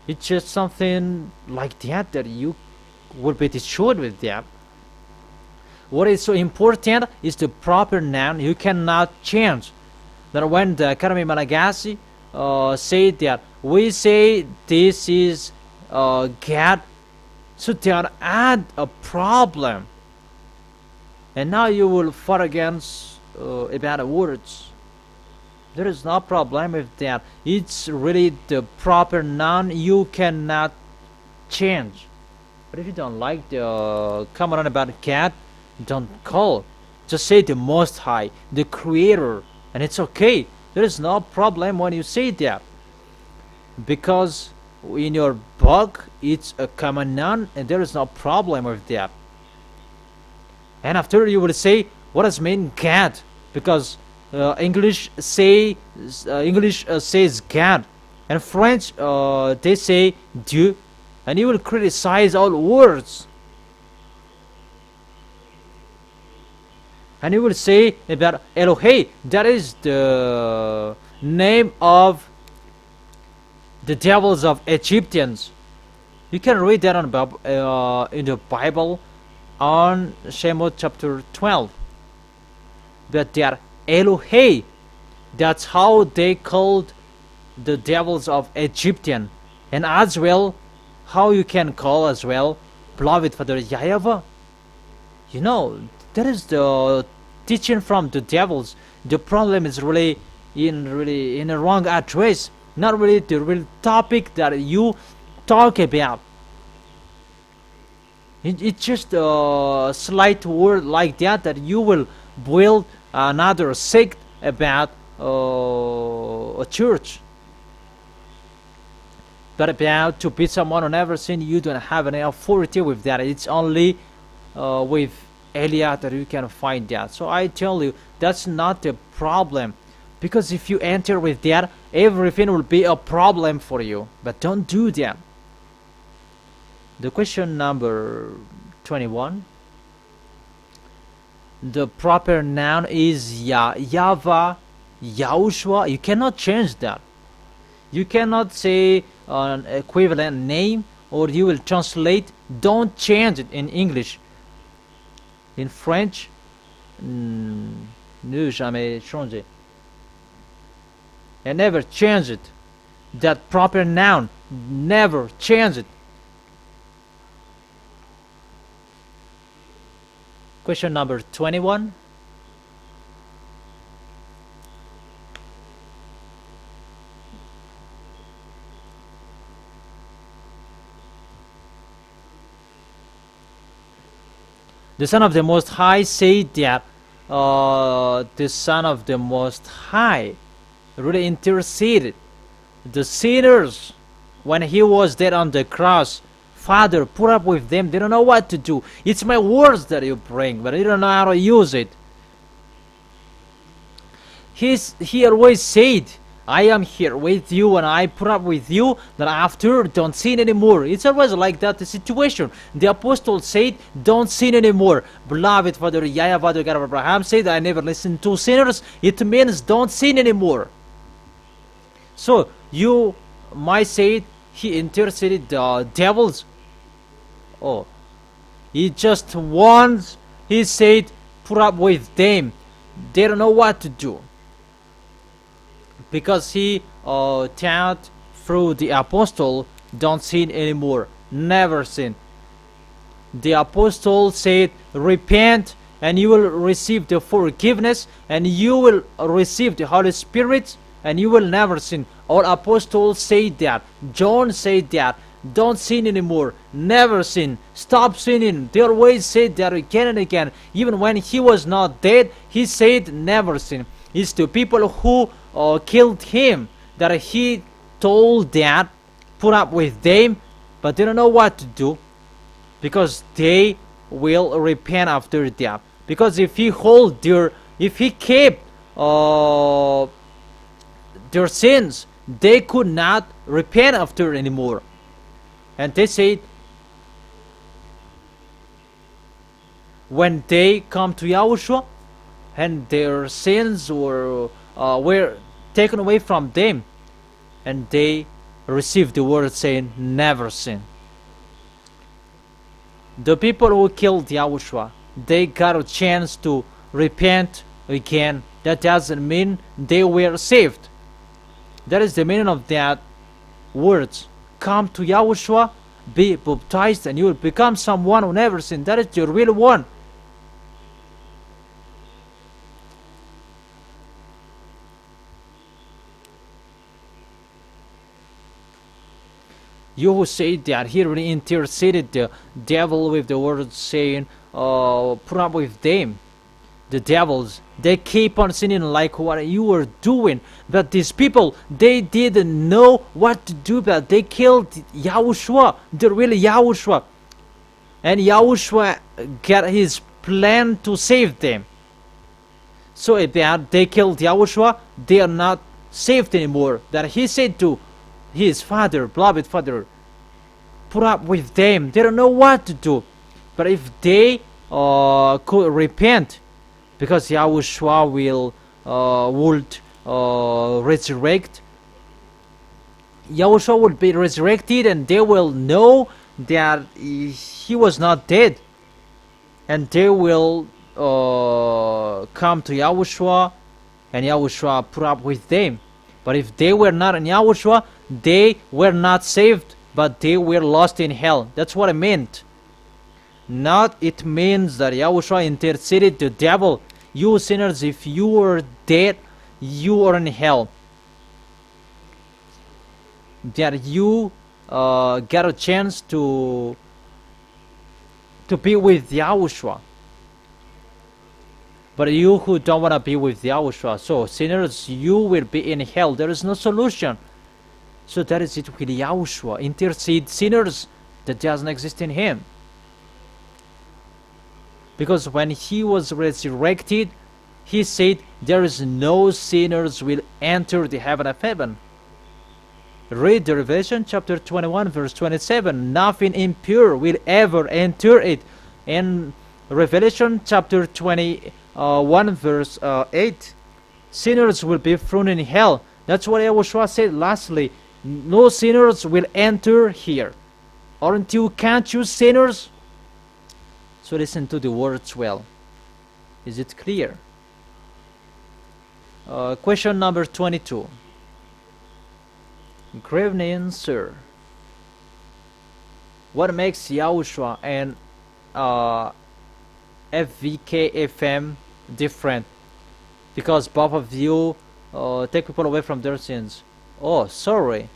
S1: It's just something like that you will be destroyed with that. What is so important is the proper noun. You cannot change. That when the Academy Malagasy say that we say this is God, so they add a problem, and now you will fight against about words. There is no problem with that. It's really the proper noun. You cannot change. But if you don't like the come on about God, don't call. Just say the Most High, the Creator, and it's okay. There is no problem when you say that, because in your book it's a common noun, and there is no problem with that. And after you will say What does mean God? Because English says God, and French they say Dieu, and you will criticize all words, and you will say about Elohim, that is the name of the devils of Egyptians. You can read that in the Bible on Shemot chapter 12. That they are Elohim. That's how they called the devils of Egyptian. And as well, how you can call as well, beloved Father YAHVAH. You know, that is the teaching from the devils. The problem is really in a wrong address, not really the real topic that you talk about. It's just a slight word like that you will build another sect about a church. But about to beat someone who never sinned, you don't have any authority with that. It's only with Eliah that you can find that. So I tell you, that's not the problem. Because if you enter with that, everything will be a problem for you. But don't do that. The question number 21. The proper noun is YAHVAH, YAHOSHUA. You cannot change that. You cannot say an equivalent name, or you will translate. Don't change it in English. In French, ne jamais changer. And never change it. That proper noun, never change it. Question number 21. The Son of the Most High said that the Son of the Most High really interceded the sinners when he was dead on the cross. Father, put up with them. They don't know what to do. It's my words that you bring, but they don't know how to use it. He always said, I am here with you and I put up with you, that after don't sin anymore. It's always like that, the situation. The apostle said, don't sin anymore. Beloved Father YAHVAH, Father God of Abraham said, I never listen to sinners. It means don't sin anymore. So you might say he interceded the devils. Oh, he just once he said put up with them. They don't know what to do, because he taught through the apostle, don't sin anymore, never sin. The apostle said, repent and you will receive the forgiveness, and you will receive the Holy Spirit, and you will never sin. All apostles say that. John said that. Don't sin anymore, never sin, stop sinning. They always said that again and again. Even when he was not dead, he said never sin. It's the people who killed him that he told that put up with them, but they don't know what to do, because they will repent after that. Because if he kept their sins, they could not repent after anymore. And they said, when they come to Yahushua and their sins were taken away from them, and they received the word saying, never sin. The people who killed Yahushua, they got a chance to repent again. That doesn't mean they were saved. That is the meaning of that words. Come to Yahushua, be baptized, and you will become someone who never sinned. That is the real one. You who say that he really interceded the devil with the words saying, put up with them. The devils, they keep on sinning like what you were doing. But these people, they didn't know what to do, but they killed Yahushua, the real Yahushua. And Yahushua got his plan to save them. So if they killed Yahushua, they are not saved anymore. That he said to his father, beloved father, put up with them. They don't know what to do. But if they could repent, because Yahushua would resurrect, Yahushua would be resurrected, and they will know that he was not dead, and they will come to Yahushua, and Yahushua put up with them. But if they were not in Yahushua, they were not saved, but they were lost in hell. That's what I meant. Not it means that Yahushua interceded the devil. You sinners, if you are dead, you are in hell. That you get a chance to be with Yahushua. But you who don't want to be with Yahushua, so sinners, you will be in hell. There is no solution. So that is it with Yahushua. Intercede sinners that doesn't exist in him. Because when he was resurrected, he said, there is no sinners will enter the heaven of heaven. Read the Revelation chapter 21 verse 27. Nothing impure will ever enter it. In Revelation chapter 21 verse 8, sinners will be thrown in hell. That's what Yahushua said lastly. No sinners will enter here. Aren't you, can't you sinners? So listen to the words well. Is it clear? Question number 22. Good evening, sir. What makes Yahushua and FVK-FM different? Because both of you take people away from their sins. Oh, sorry.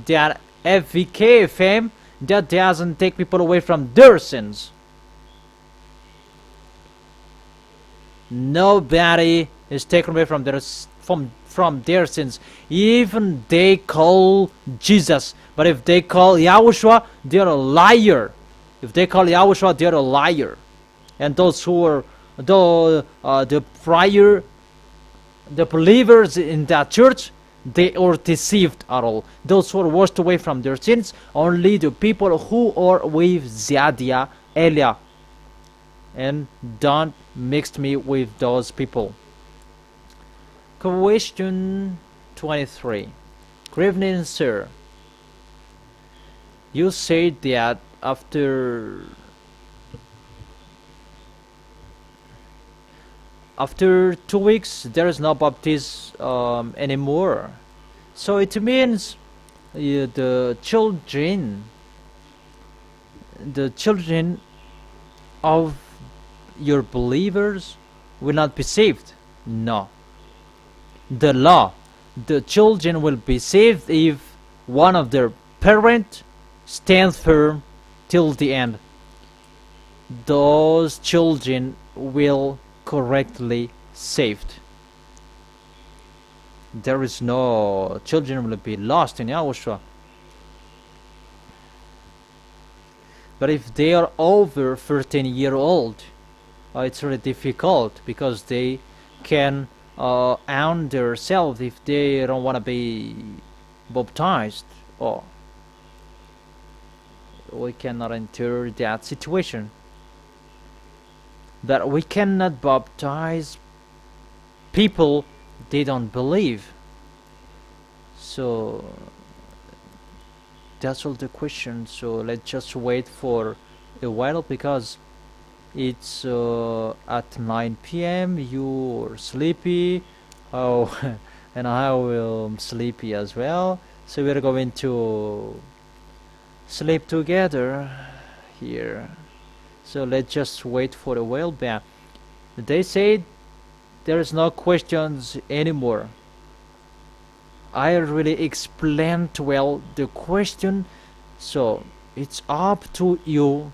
S1: That FVK-FM, that doesn't take people away from their sins. Nobody is taken away from their sins. Even they call Jesus, but if they call Yahushua, they're a liar. If they call Yahushua, they're a liar. And those who are the believers in that church, they are deceived at all. Those who are washed away from their sins, only the people who are with ZHYAH, Elia. And don't mix me with those people. Question 23. Good evening, sir. You said that after 2 weeks there is no baptism anymore. So it means the children of your believers will not be saved. No. The law, the children will be saved if one of their parents stands firm till the end. Those children will correctly saved. There is no children will be lost in Yahushua. But if they are over 13-year-old, it's really difficult because they can own themselves if they don't want to be baptized. Or we cannot enter that situation. That we cannot baptize people they don't believe. So that's all the question. So let's just wait for a while because it's at 9 p.m. You're sleepy. Oh, and I will sleepy as well. So we're going to sleep together here. So let's just wait for a while back. They said there is no questions anymore. I really explained well the question, so it's up to you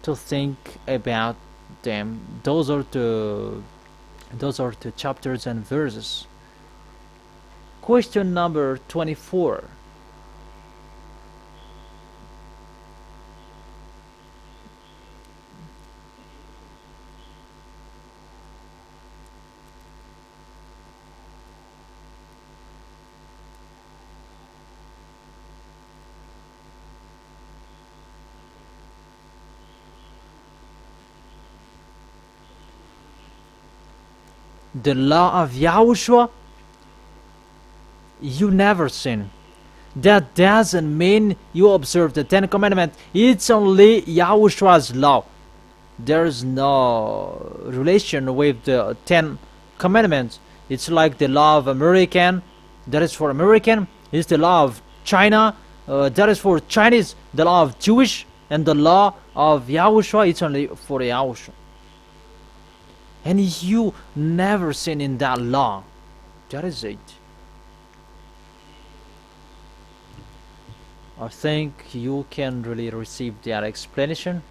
S1: to think about them. Those are the chapters and verses. Question number 24. the law of Yahushua, you never sin. That doesn't mean you observe the 10 commandments. It's only Yahushua's law. There's no relation with the 10 commandments. It's like the law of American, that is for American. It's the law of China, that is for Chinese. The law of Jewish and the law of Yahushua, it's only for Yahushua. And you never sin in that law. That is it. I think you can really receive that explanation.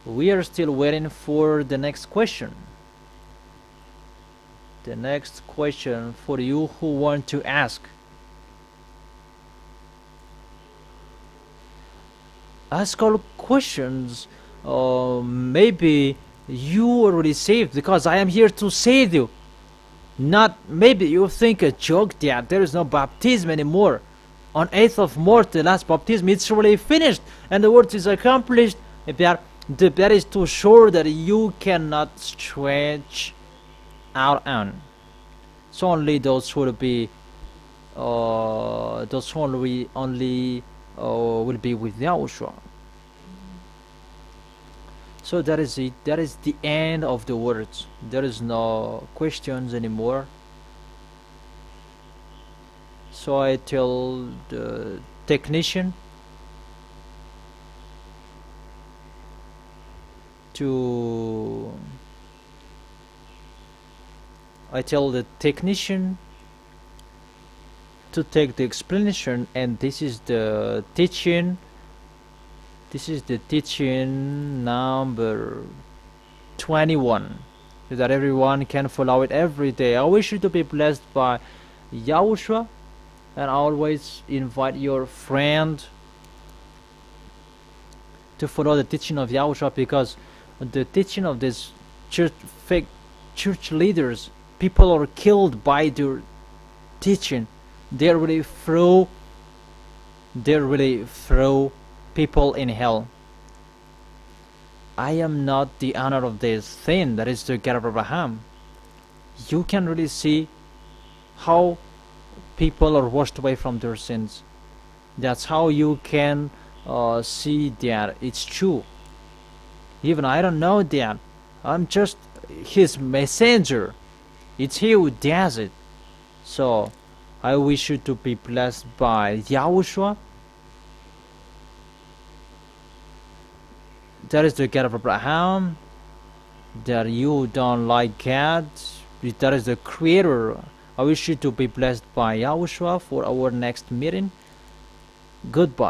S1: We are still waiting for the next question. The next question for you who want to ask. Ask all questions. Maybe you already saved, because I am here to save you. Not maybe you think a joke that there is no baptism anymore. On 8th of March, the last baptism, it's really finished and the word is accomplished. That is to show that you cannot stretch out on. So only those who will be those who only will be with Yahushua. So that is it. That is the end of the words. There is no questions anymore. So I tell the technician to take the explanation, and this is the teaching. This is the teaching number 21, so that everyone can follow it every day. I wish you to be blessed by Yahushua, and always invite your friend to follow the teaching of Yahushua, because the teaching of this fake church leaders, people are killed by their teaching. They really throw people in hell. I am not the owner of this thing, that is the God of Abraham. You can really see how people are washed away from their sins. That's how you can see that it's true. Even I don't know that. I'm just his messenger. It's he who does it. So I wish you to be blessed by Yahushua. That is the God of Abraham. That you don't like God. That is the Creator. I wish you to be blessed by Yahushua for our next meeting. Goodbye.